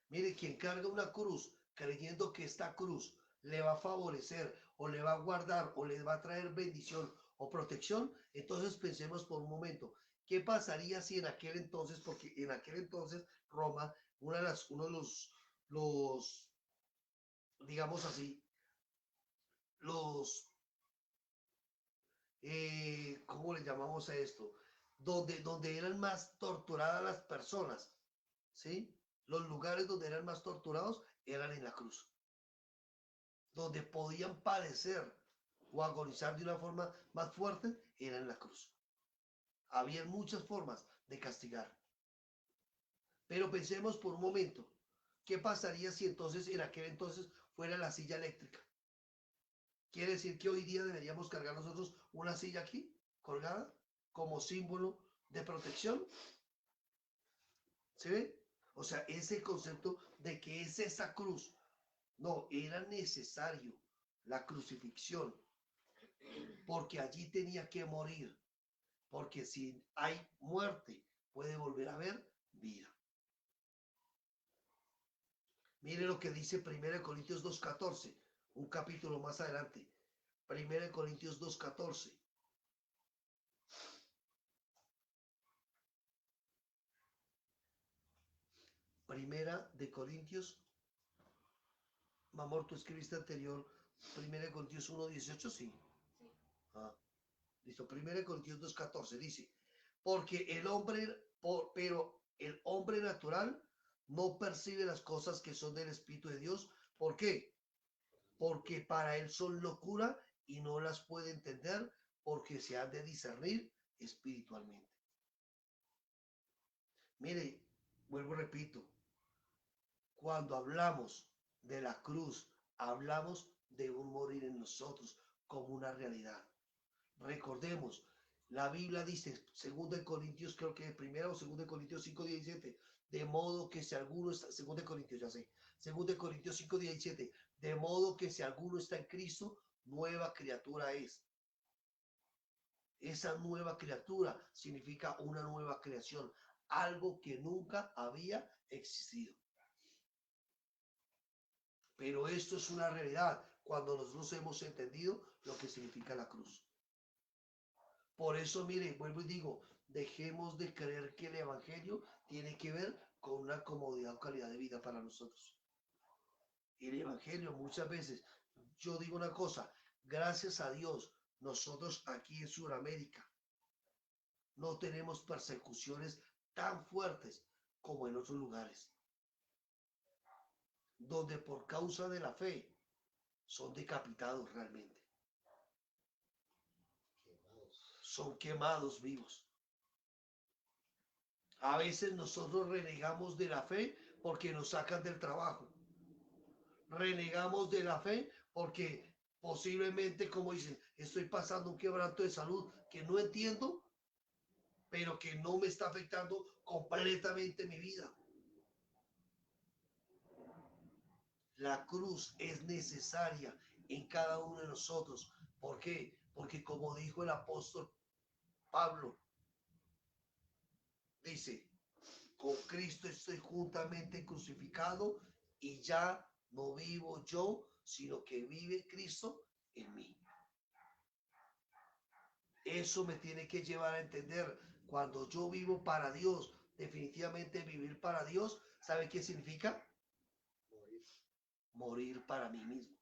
Mire, quien carga una cruz creyendo que esta cruz le va a favorecer o le va a guardar o le va a traer bendición o protección, entonces pensemos por un momento, ¿qué pasaría si en aquel entonces, porque en aquel entonces Roma, uno de los digamos así, los, ¿cómo le llamamos a esto? Donde eran más torturadas las personas, ¿sí? Los lugares donde eran más torturados eran en la cruz. Donde podían padecer o agonizar de una forma más fuerte era en la cruz. Había muchas formas de castigar. Pero pensemos por un momento, ¿Qué pasaría si entonces en aquel entonces fuera la silla eléctrica? ¿Quiere decir que hoy día deberíamos cargar nosotros una silla aquí, colgada, como símbolo de protección? ¿Se ve? O sea, ese concepto de que es esa cruz. No, era necesario la crucifixión, porque allí tenía que morir, porque si hay muerte, puede volver a haber vida. Mire lo que dice 1 Corintios 2:14, un capítulo más adelante. 1 Corintios 2:14. Primera de Corintios, mi amor, tú escribiste anterior, 1 Corintios 1:18, sí. Sí. Ah, listo, 1 Corintios 2:14 dice, porque el hombre, pero el hombre natural no percibe las cosas que son del Espíritu de Dios. ¿Por qué? Porque para él son locura y no las puede entender porque se han de discernir espiritualmente. Mire, vuelvo y repito, cuando hablamos de la cruz, hablamos de un morir en nosotros como una realidad. Recordemos, la Biblia dice, 2 Corintios, creo que primero o 2 Corintios 5:17, de modo que si alguno está, 2 Corintios, ya sé, 2 Corintios 5:17, de modo que si alguno está en Cristo, nueva criatura es. Esa nueva criatura significa una nueva creación, algo que nunca había existido. Pero esto es una realidad cuando nosotros hemos entendido lo que significa la cruz. Por eso, mire, vuelvo y digo, dejemos de creer que el Evangelio tiene que ver con una comodidad o calidad de vida para nosotros. El Evangelio muchas veces, yo digo una cosa, gracias a Dios, nosotros aquí en Sudamérica no tenemos persecuciones tan fuertes como en otros lugares, donde por causa de la fe son decapitados realmente, son quemados vivos. A veces nosotros renegamos de la fe porque nos sacan del trabajo. Renegamos de la fe porque posiblemente, como dicen, estoy pasando un quebranto de salud que no entiendo, pero que no me está afectando completamente mi vida. La cruz es necesaria en cada uno de nosotros. ¿Por qué? Porque como dijo el apóstol Pablo, dice, con Cristo estoy juntamente crucificado y ya no vivo yo, sino que vive Cristo en mí. Eso me tiene que llevar a entender, cuando yo vivo para Dios, definitivamente vivir para Dios, ¿sabe qué significa? Morir. Morir para mí mismo.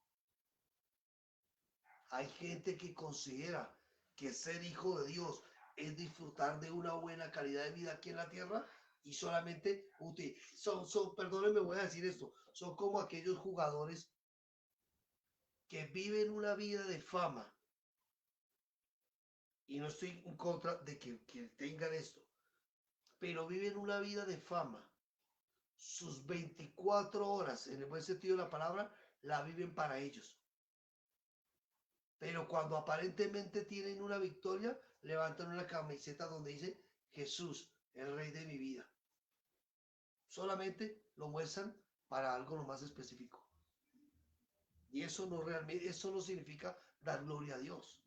Hay gente que considera que ser hijo de Dios es disfrutar de una buena calidad de vida aquí en la tierra y solamente perdónenme, voy a decir esto, son como aquellos jugadores que viven una vida de fama, y no estoy en contra de que tengan esto, pero viven una vida de fama. Sus 24 horas, en el buen sentido de la palabra, la viven para ellos. Pero cuando aparentemente tienen una victoria, levantan una camiseta donde dice Jesús, el rey de mi vida. Solamente lo muestran para algo lo más específico. Y eso no realmente, eso no significa dar gloria a Dios.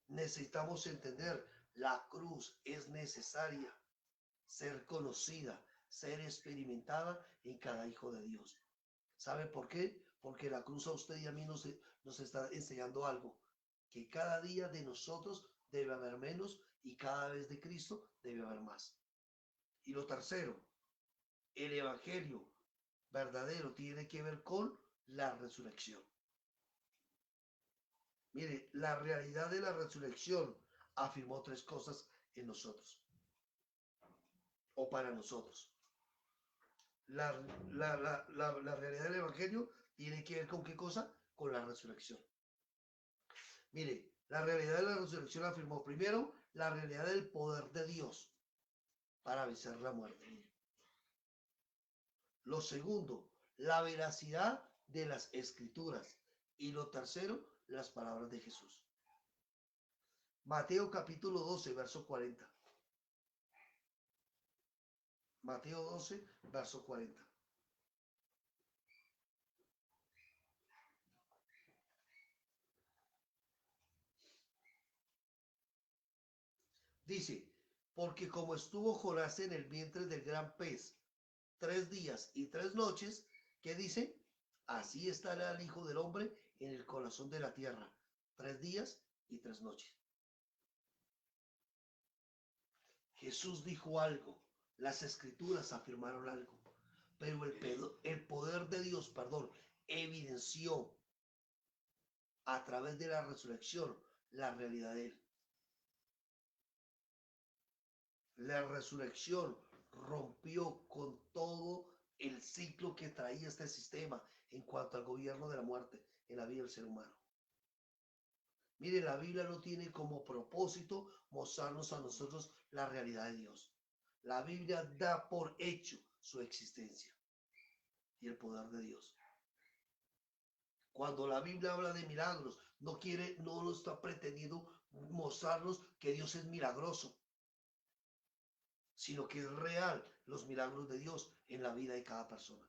Necesitamos entender, la cruz es necesaria, ser conocida, ser experimentada en cada hijo de Dios. ¿Sabe por qué? Porque la cruz a usted y a mí nos está enseñando algo, que cada día de nosotros debe haber menos y cada vez de Cristo debe haber más. Y lo tercero, el evangelio verdadero tiene que ver con la resurrección. Mire, la realidad de la resurrección afirmó tres cosas en nosotros, o para nosotros. La realidad del evangelio tiene que ver con qué cosa, con la resurrección. Mire, la realidad de la resurrección afirmó primero la realidad del poder de Dios para vencer la muerte. Lo segundo, la veracidad de las escrituras. Y lo tercero, las palabras de Jesús. Mateo capítulo 12, verso 40. Mateo 12, verso 40. Dice, porque como estuvo Jonás en el vientre del gran pez 3 días y 3 noches, ¿qué dice? Así estará el Hijo del Hombre en el corazón de la tierra, 3 días y 3 noches. Jesús dijo algo, las escrituras afirmaron algo, pero el poder de Dios, evidenció a través de la resurrección la realidad de él. La resurrección rompió con todo el ciclo que traía este sistema en cuanto al gobierno de la muerte en la vida del ser humano. Mire, la Biblia no tiene como propósito mostrarnos a nosotros la realidad de Dios. La Biblia da por hecho su existencia y el poder de Dios. Cuando la Biblia habla de milagros, no lo está pretendiendo mostrarnos que Dios es milagroso, sino que es real los milagros de Dios en la vida de cada persona.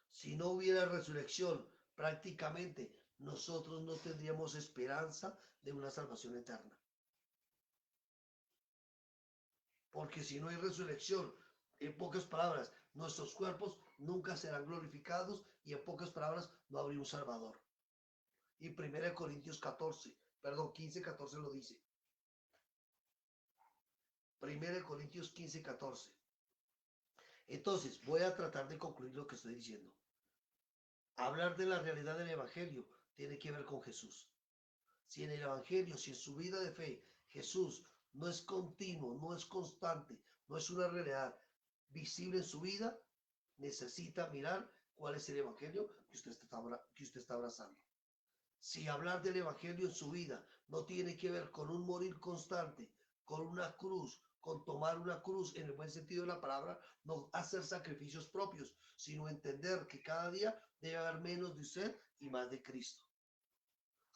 Si no hubiera resurrección, prácticamente nosotros no tendríamos esperanza de una salvación eterna. Porque si no hay resurrección, en pocas palabras, nuestros cuerpos nunca serán glorificados y en pocas palabras no habría un Salvador. Y 1 Corintios 15, 14 lo dice. 1 Corintios 15, 14. Entonces, voy a tratar de concluir lo que estoy diciendo. Hablar de la realidad del Evangelio tiene que ver con Jesús. Si en el Evangelio, si en su vida de fe, Jesús no es continuo, no es constante, no es una realidad visible en su vida, necesita mirar cuál es el Evangelio que usted está abrazando. Si hablar del Evangelio en su vida no tiene que ver con un morir constante, con una cruz, con tomar una cruz en el buen sentido de la palabra, no hacer sacrificios propios, sino entender que cada día debe haber menos de usted y más de Cristo.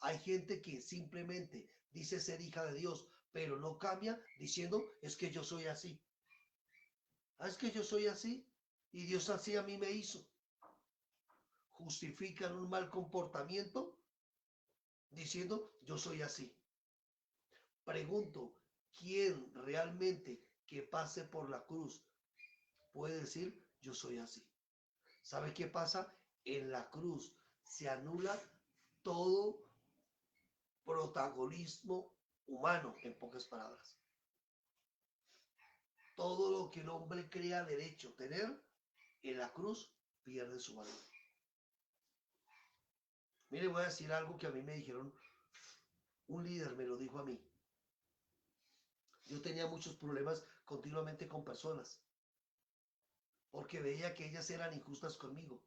Hay gente que simplemente dice ser hija de Dios, pero no cambia diciendo, es que yo soy así. Es que yo soy así y Dios así a mí me hizo. Justifican un mal comportamiento diciendo, yo soy así. Pregunto, ¿quién realmente que pase por la cruz puede decir, yo soy así? ¿Sabe qué pasa? En la cruz se anula todo protagonismo humano, en pocas palabras. Todo lo que el hombre crea derecho a tener, en la cruz pierde su valor. Mire, voy a decir algo que a mí me dijeron, un líder me lo dijo a mí. Yo tenía muchos problemas continuamente con personas, porque veía que ellas eran injustas conmigo.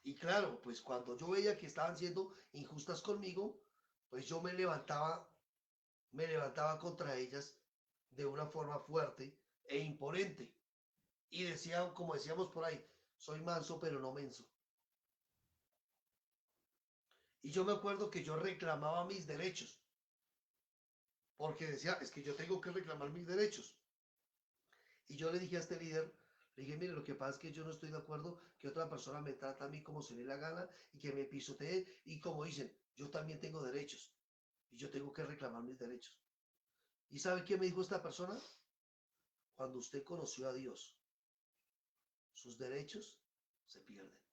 Y claro, pues cuando yo veía que estaban siendo injustas conmigo, pues yo me levantaba contra ellas de una forma fuerte e imponente. Y decía, como decíamos por ahí, soy manso pero no menso. Y yo me acuerdo que yo reclamaba mis derechos, porque decía, es que yo tengo que reclamar mis derechos. Y yo le dije a este líder, le dije, mire, lo que pasa es que yo no estoy de acuerdo que otra persona me trata a mí como se le la gana y que me pisotee. Y como dicen, yo también tengo derechos y yo tengo que reclamar mis derechos. ¿Y sabe qué me dijo esta persona? Cuando usted conoció a Dios, sus derechos se pierden.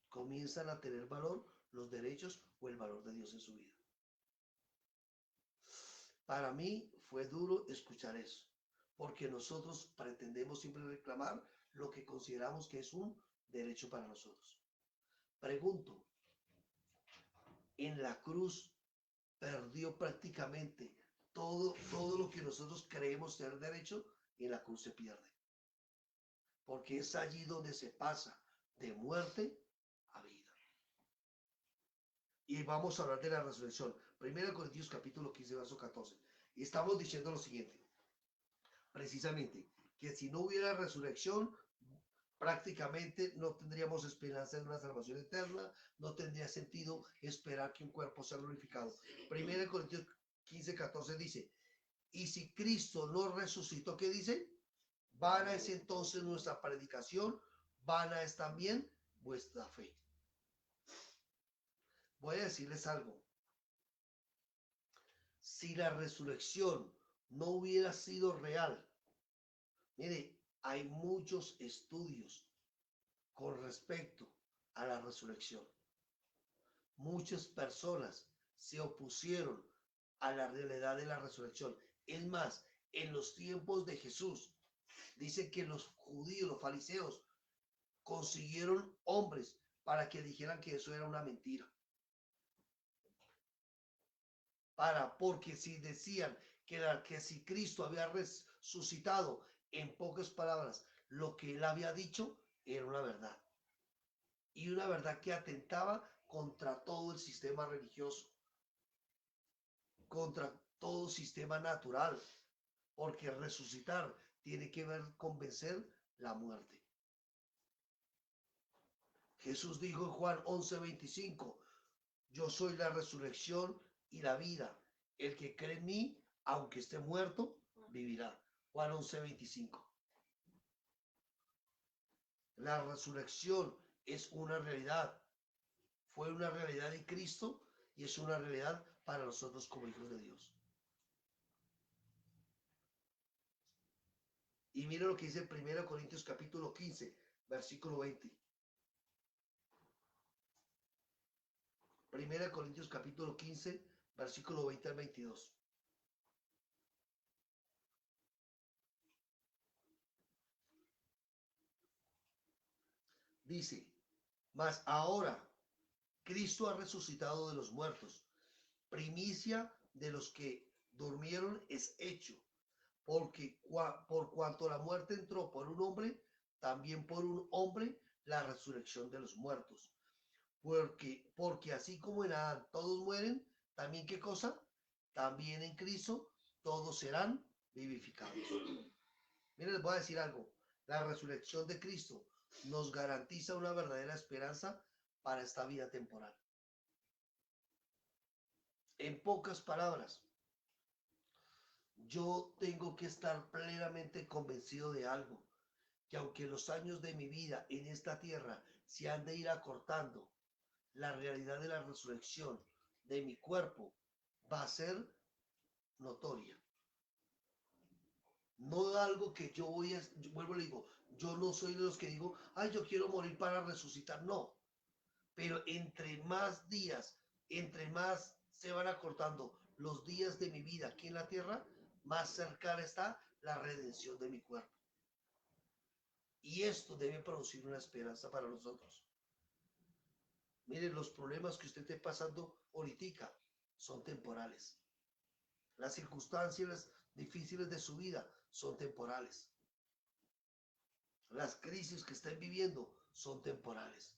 Comienzan a tener valor los derechos o el valor de Dios en su vida. Para mí fue duro escuchar eso, porque nosotros pretendemos siempre reclamar lo que consideramos que es un derecho para nosotros. Pregunto, en la cruz perdió prácticamente todo lo que nosotros creemos ser derecho y en la cruz se pierde. Porque es allí donde se pasa de muerte a vida. Y vamos a hablar de la resurrección. 1 Corintios capítulo 15, verso 14. Estamos diciendo lo siguiente, precisamente, que si no hubiera resurrección, prácticamente no tendríamos esperanza en una salvación eterna, no tendría sentido esperar que un cuerpo sea glorificado. 1 Corintios 15:14 dice, y si Cristo no resucitó, ¿qué dice? Vana es entonces nuestra predicación, vana es también vuestra fe. Voy a decirles algo. Si la resurrección no hubiera sido real, mire, hay muchos estudios con respecto a la resurrección. Muchas personas se opusieron a la realidad de la resurrección. Es más, en los tiempos de Jesús, dice que los judíos, los fariseos, consiguieron hombres para que dijeran que eso era una mentira. Porque si decían que si Cristo había resucitado, en pocas palabras, lo que él había dicho era una verdad. Y una verdad que atentaba contra todo el sistema religioso, contra todo sistema natural, porque resucitar tiene que ver con vencer la muerte. Jesús dijo en Juan 11:25, yo soy la resurrección y la vida. El que cree en mí, aunque esté muerto, vivirá. Juan 11:25. La resurrección es una realidad. Fue una realidad en Cristo y es una realidad para nosotros como hijos de Dios. Y mira lo que dice 1 Corintios capítulo 15, versículo 20. 1 Corintios capítulo 15, versículo 20 al 22. Dice, mas ahora Cristo ha resucitado de los muertos, primicia de los que durmieron es hecho, porque por cuanto la muerte entró por un hombre, también por un hombre la resurrección de los muertos. Porque así como en Adán todos mueren, también ¿qué cosa? También en Cristo todos serán vivificados. Miren, les voy a decir algo. La resurrección de Cristo nos garantiza una verdadera esperanza para esta vida temporal. En pocas palabras, yo tengo que estar plenamente convencido de algo, que aunque los años de mi vida en esta tierra se han de ir acortando, la realidad de la resurrección de mi cuerpo va a ser notoria. No algo que yo vuelvo y le digo, yo no soy de los que digo, ay, yo quiero morir para resucitar, no. Pero entre más días, entre más se van acortando los días de mi vida aquí en la tierra, más cercana está la redención de mi cuerpo. Y esto debe producir una esperanza para nosotros. Miren, los problemas que usted esté pasando ahorita son temporales. Las circunstancias difíciles de su vida son temporales. Las crisis que estén viviendo son temporales.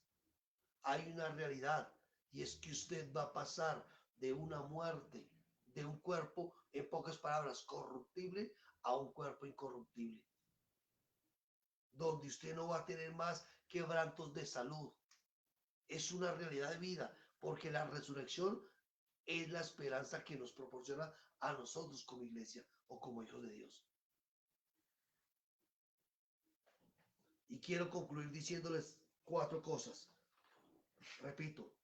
Hay una realidad y es que usted va a pasar de una muerte, de un cuerpo, en pocas palabras, corruptible a un cuerpo incorruptible. Donde usted no va a tener más quebrantos de salud. Es una realidad de vida porque la resurrección es la esperanza que nos proporciona a nosotros como iglesia o como hijos de Dios. Y quiero concluir diciéndoles 4 cosas. Repito,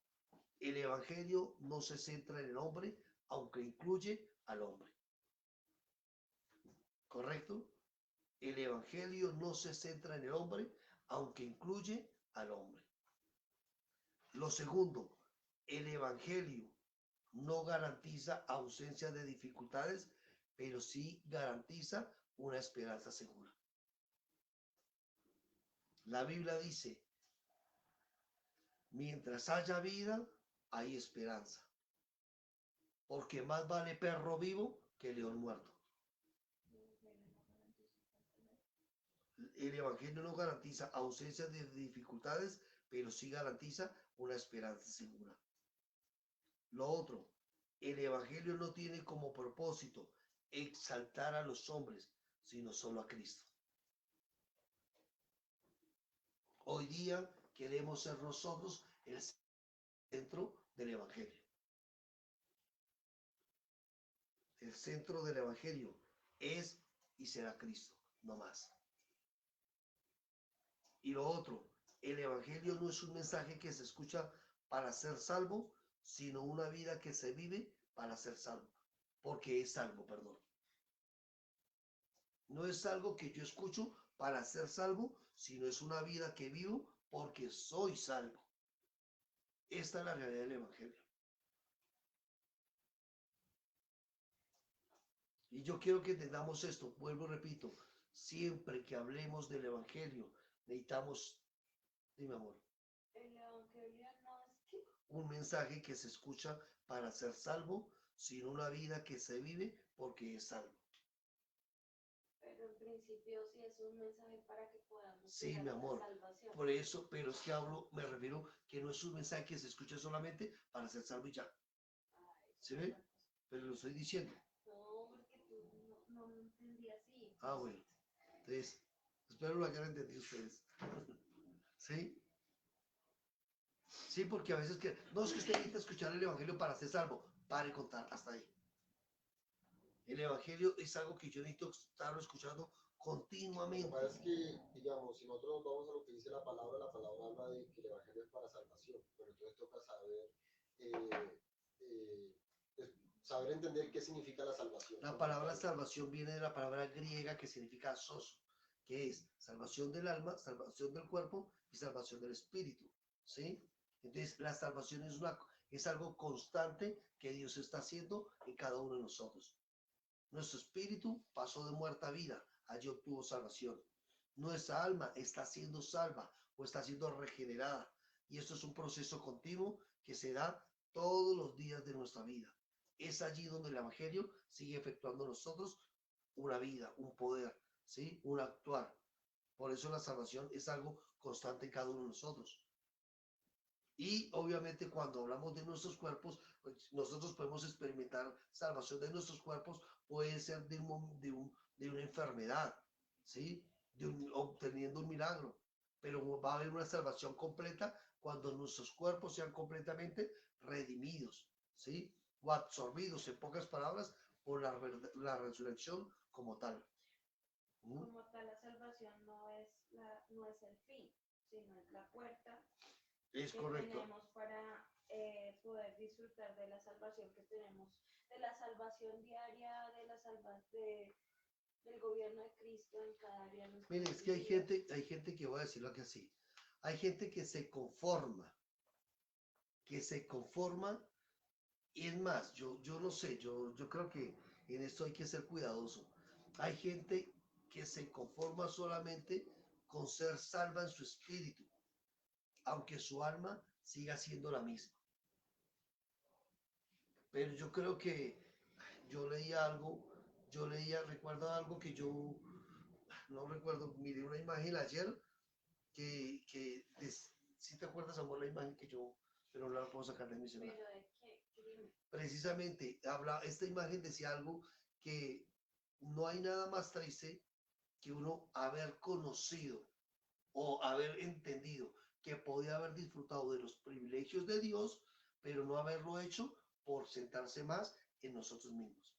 el evangelio no se centra en el hombre, aunque incluye al hombre. ¿Correcto? El evangelio no se centra en el hombre, aunque incluye al hombre. Lo segundo, el evangelio no garantiza ausencia de dificultades, pero sí garantiza una esperanza segura. La Biblia dice, mientras haya vida, hay esperanza. Porque más vale perro vivo que león muerto. El evangelio no garantiza ausencia de dificultades, pero sí garantiza una esperanza segura. Lo otro, el evangelio no tiene como propósito exaltar a los hombres, sino solo a Cristo. Hoy día queremos ser nosotros el centro del Evangelio. El centro del Evangelio es y será Cristo, no más. Y lo otro, el Evangelio no es un mensaje que se escucha para ser salvo, sino una vida que se vive para ser salvo, porque es salvo, perdón. No es algo que yo escucho para ser salvo, sino es una vida que vivo porque soy salvo. Esta es la realidad del Evangelio. Y yo quiero que entendamos esto, vuelvo y repito, siempre que hablemos del Evangelio, necesitamos, dime amor, El evangelio no es que, un mensaje que se escucha para ser salvo, sino una vida que se vive porque es salvo. pero en principio sí es un mensaje para que podamos Sí, llegar mi a la amor, salvación. por eso, pero es que hablo, me refiero que no es un mensaje que se escucha solamente para ser salvo y ya. Ay, ¿Se es ve? otra cosa. Pero lo estoy diciendo. No, porque tú no lo entendí así. Ah, bueno. Entonces, espero lo hayan entendido ustedes. ¿Sí? Sí, porque a veces que, no es que usted necesita escuchar el Evangelio para ser salvo. Pare contar, hasta ahí. El Evangelio es algo que yo necesito estarlo escuchando Lo que continuamente. pasa es que, digamos, si nosotros nos vamos a lo que dice la palabra habla de que el Evangelio es para salvación, pero entonces toca saber, eh, eh, saber entender qué significa la salvación. La palabra salvación viene de la palabra griega que significa sos, que es salvación del alma, salvación del cuerpo y salvación del espíritu. ¿Sí? Entonces, la salvación es algo constante que Dios está haciendo en cada uno de nosotros. Nuestro espíritu pasó de muerte a vida, allí obtuvo salvación. Nuestra alma está siendo salva o está siendo regenerada. Y esto es un proceso continuo que se da todos los días de nuestra vida. Es allí donde el Evangelio sigue efectuando en nosotros una vida, un poder, ¿sí? Un actuar. Por eso la salvación es algo constante en cada uno de nosotros. Y obviamente cuando hablamos de nuestros cuerpos, pues nosotros podemos experimentar salvación de nuestros cuerpos, puede ser de una enfermedad, ¿sí? Obteniendo un milagro, pero va a haber una salvación completa cuando nuestros cuerpos sean completamente redimidos, ¿sí? O absorbidos, en pocas palabras, por la resurrección como tal. ¿Mm? Como tal, la salvación no es el fin, sino es la puerta Es que correcto. tenemos para poder disfrutar de la salvación que tenemos, de la salvación diaria, del gobierno de Cristo en cada área de nuestras Miren, es que vidas. hay gente que voy a decirlo que así. Hay gente que se conforma, y es más, yo no sé, yo creo que en esto hay que ser cuidadoso. Hay gente que se conforma solamente con ser salva en su espíritu, aunque su alma siga siendo la misma. Pero yo creo que yo leía algo, recuerdo algo que yo, no recuerdo, miré una imagen ayer si te acuerdas, amor, la imagen que yo, pero no la puedo sacar de mi celular. Pero de qué, dime. Precisamente, esta imagen decía algo que no hay nada más triste que uno haber conocido o haber entendido que podía haber disfrutado de los privilegios de Dios, pero no haberlo hecho por sentarse más en nosotros mismos.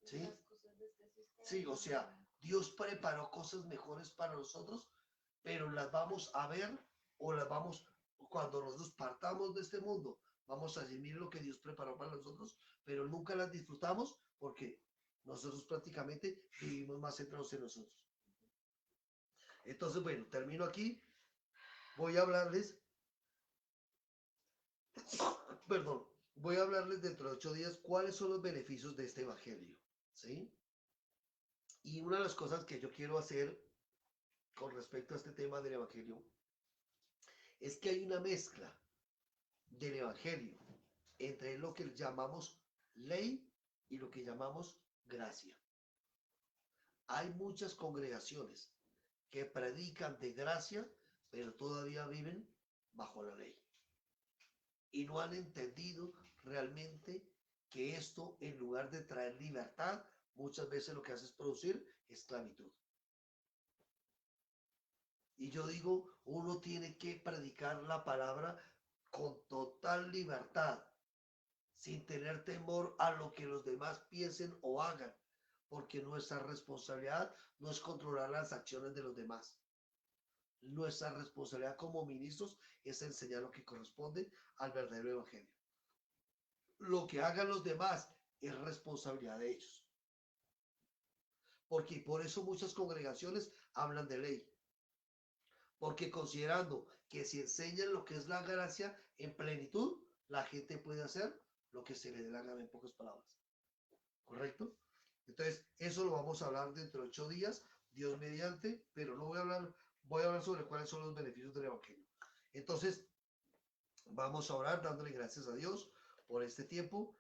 ¿Sí? Las cosas de este sistema. Sí, o sea, Dios preparó cosas mejores para nosotros, pero las vamos a ver o las vamos, cuando nosotros partamos de este mundo, vamos a decir, miren lo que Dios preparó para nosotros, pero nunca las disfrutamos porque nosotros prácticamente vivimos más centrados en nosotros. Entonces, bueno, termino aquí. Voy a hablarles, perdón, voy a hablarles dentro de 8 días cuáles son los beneficios de este evangelio, ¿sí? Y una de las cosas que yo quiero hacer con respecto a este tema del evangelio es que hay una mezcla del evangelio entre lo que llamamos ley y lo que llamamos gracia. Hay muchas congregaciones que predican de gracia, pero todavía viven bajo la ley. Y no han entendido realmente que esto, en lugar de traer libertad, muchas veces lo que hace es producir esclavitud. Y yo digo, uno tiene que predicar la palabra con total libertad, sin tener temor a lo que los demás piensen o hagan, porque nuestra responsabilidad no es controlar las acciones de los demás. Nuestra responsabilidad como ministros es enseñar lo que corresponde al verdadero evangelio. Lo que hagan los demás es responsabilidad de ellos. Porque por eso muchas congregaciones hablan de ley. Porque considerando que si enseñan lo que es la gracia en plenitud, la gente puede hacer lo que se le dé la gana en pocas palabras. ¿Correcto? Entonces, eso lo vamos a hablar dentro de 8 días, Dios mediante, pero no voy a hablar sobre cuáles son los beneficios del evangelio. Entonces, vamos a orar dándole gracias a Dios por este tiempo.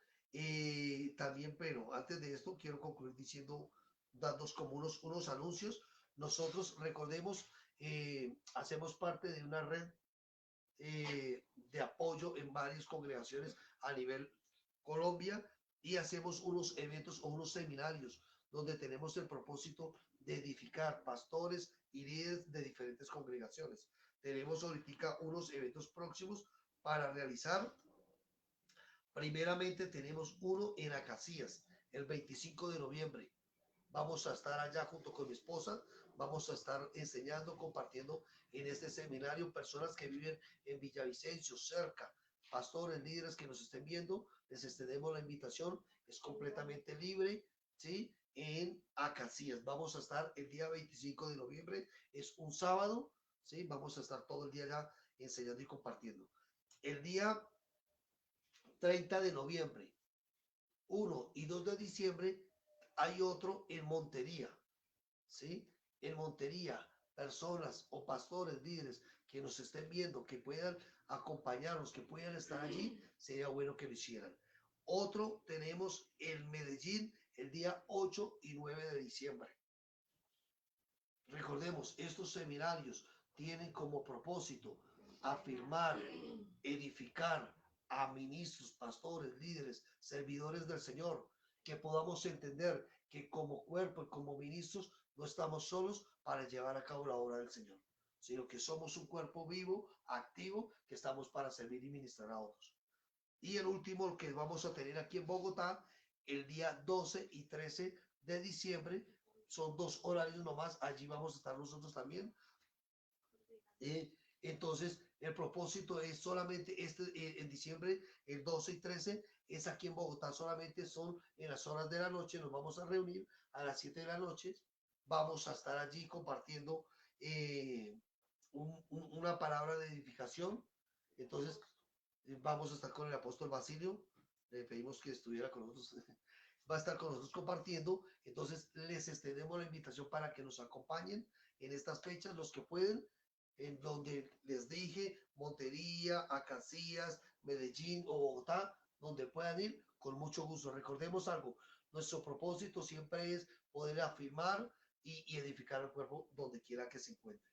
También, pero antes de esto, quiero concluir diciendo, dando como unos anuncios. Nosotros, recordemos, hacemos parte de una red de apoyo en varias congregaciones a nivel Colombia y hacemos unos eventos o unos seminarios donde tenemos el propósito de edificar pastores y líderes de diferentes congregaciones. Tenemos ahorita unos eventos próximos para realizar. Primeramente tenemos uno en Acacias, el 25 de noviembre. Vamos a estar allá junto con mi esposa, vamos a estar enseñando, compartiendo en este seminario personas que viven en Villavicencio, cerca, pastores, líderes que nos estén viendo, les extendemos la invitación, es completamente libre, ¿sí? En Acacias, vamos a estar el día 25 de noviembre, es un sábado, ¿sí? Vamos a estar todo el día allá enseñando y compartiendo. El día 30 de noviembre, 1 y 2 de diciembre, hay otro en Montería, ¿sí? En Montería, personas o pastores, líderes que nos estén viendo, que puedan acompañarnos, que puedan estar allí, sería bueno que lo hicieran. Otro tenemos en Medellín el día 8 y 9 de diciembre. Recordemos, estos seminarios tienen como propósito afirmar, edificar a ministros, pastores, líderes, servidores del Señor, que podamos entender que como cuerpo y como ministros no estamos solos para llevar a cabo la obra del Señor, sino que somos un cuerpo vivo, activo, que estamos para servir y ministrar a otros. Y el último que vamos a tener aquí en Bogotá, el día 12 y 13 de diciembre, son 2 horarios nomás, allí vamos a estar nosotros también. Entonces, el propósito es solamente en diciembre, el 12 y 13, es aquí en Bogotá, solamente son en las horas de la noche, nos vamos a reunir a las 7 de la noche, vamos a estar allí compartiendo una palabra de edificación. Entonces, vamos a estar con el apóstol Basilio, le pedimos que estuviera con nosotros, va a estar con nosotros compartiendo. Entonces, les extendemos la invitación para que nos acompañen en estas fechas, los que pueden, en donde les dije, Montería, Acacias, Medellín o Bogotá, donde puedan ir, con mucho gusto. Recordemos algo, nuestro propósito siempre es poder afirmar y edificar el cuerpo donde quiera que se encuentre.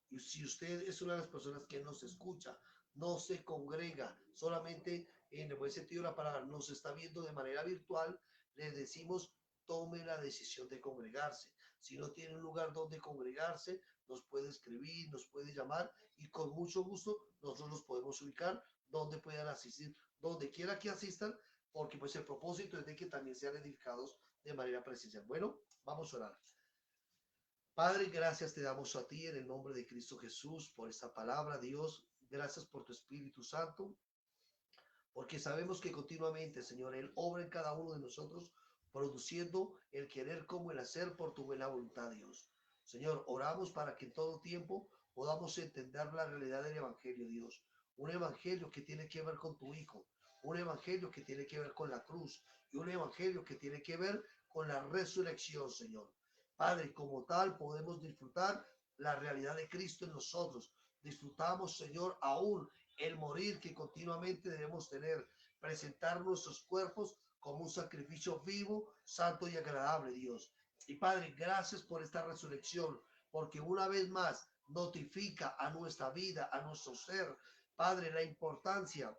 Y si usted es una de las personas que nos escucha, no se congrega, solamente en el buen sentido de la palabra, nos está viendo de manera virtual, le decimos, tome la decisión de congregarse. Si no tiene un lugar donde congregarse, nos puede escribir, nos puede llamar y con mucho gusto nosotros los podemos ubicar donde puedan asistir, donde quiera que asistan, porque pues el propósito es de que también sean edificados de manera presencial. Bueno, vamos a orar. Padre, gracias te damos a ti en el nombre de Cristo Jesús por esta palabra, Dios. Gracias por tu Espíritu Santo, porque sabemos que continuamente, Señor, Él obra en cada uno de nosotros, produciendo el querer como el hacer por tu buena voluntad, Dios. Señor, oramos para que en todo tiempo podamos entender la realidad del Evangelio, Dios. Un Evangelio que tiene que ver con tu Hijo, un Evangelio que tiene que ver con la cruz y un Evangelio que tiene que ver con la resurrección, Señor. Padre, como tal podemos disfrutar la realidad de Cristo en nosotros. Disfrutamos, Señor, aún el morir que continuamente debemos tener, presentar nuestros cuerpos como un sacrificio vivo, santo y agradable, Dios. Y Padre, gracias por esta resurrección, porque una vez más notifica a nuestra vida, a nuestro ser, Padre, la importancia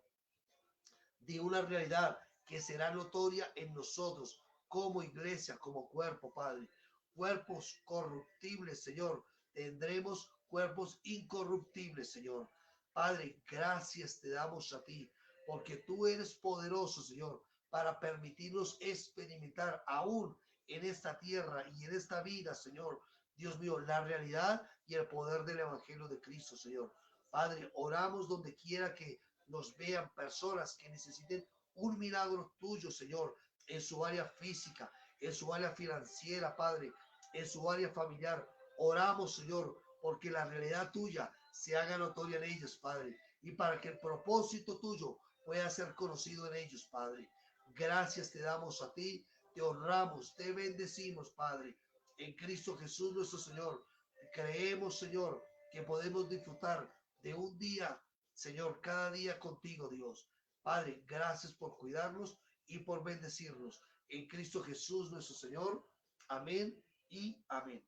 de una realidad que será notoria en nosotros como iglesia, como cuerpo, Padre. Cuerpos corruptibles, Señor. Tendremos cuerpos incorruptibles, Señor. Padre, gracias te damos a ti, porque tú eres poderoso, Señor, para permitirnos experimentar aún en esta tierra y en esta vida, Señor. Dios mío, la realidad y el poder del Evangelio de Cristo, Señor. Padre, oramos donde quiera que nos vean personas que necesiten un milagro tuyo, Señor, en su área física, en su área financiera, Padre, en su área familiar. Oramos, Señor, porque la realidad tuya se haga notoria en ellos, Padre, y para que el propósito tuyo pueda ser conocido en ellos, Padre. Gracias te damos a ti, te honramos, te bendecimos, Padre, en Cristo Jesús nuestro Señor. Creemos, Señor, que podemos disfrutar de un día, Señor, cada día contigo, Dios. Padre, gracias por cuidarnos y por bendecirnos. En Cristo Jesús nuestro Señor. Amén y amén.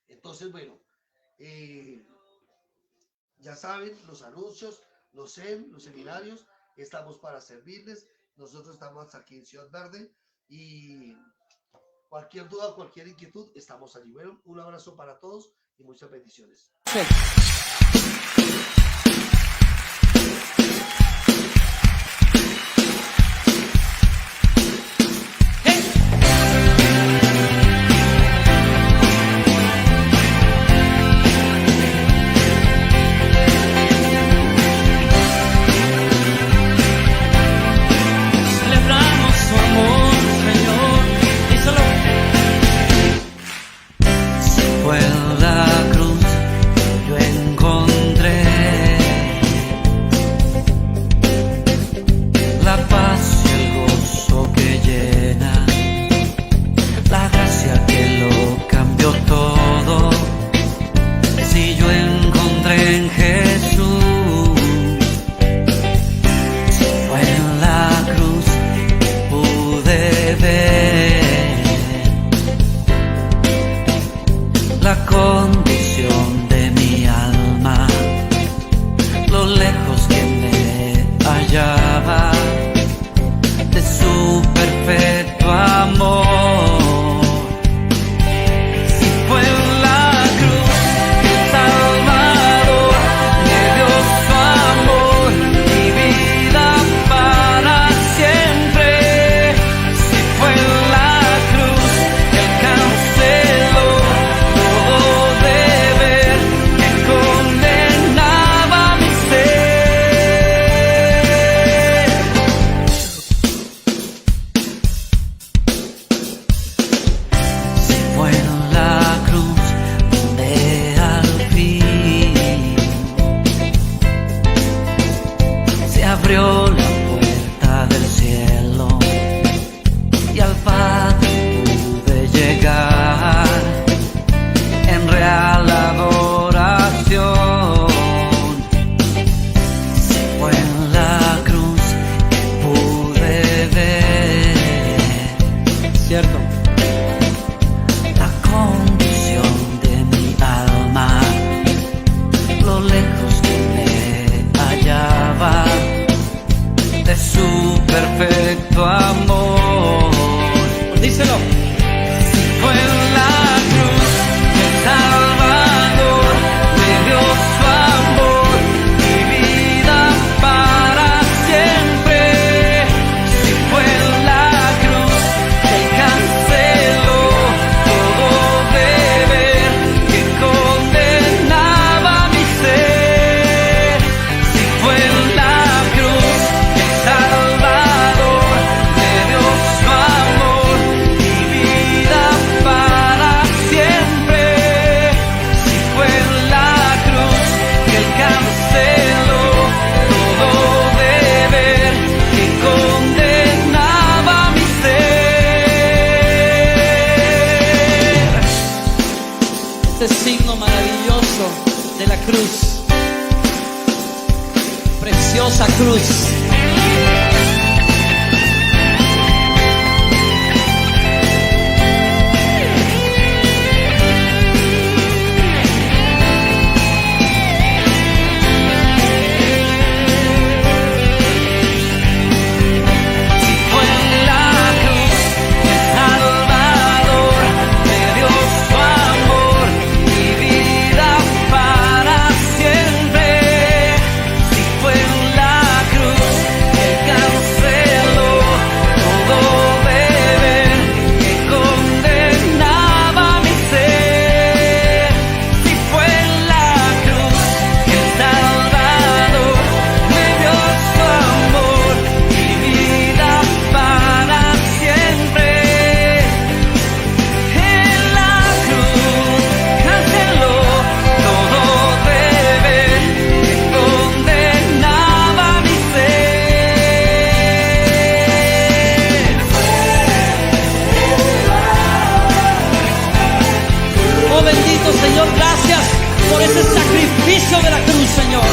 Entonces, bueno, ya saben, los anuncios, los seminarios, estamos para servirles. Nosotros estamos aquí en Ciudad Verde y cualquier duda, cualquier inquietud, estamos allí. Bueno, un abrazo para todos y muchas bendiciones. Sí. Signo maravilloso de la cruz, preciosa cruz. Si fue en la cruz Gracias por ese sacrificio de la cruz, Señor.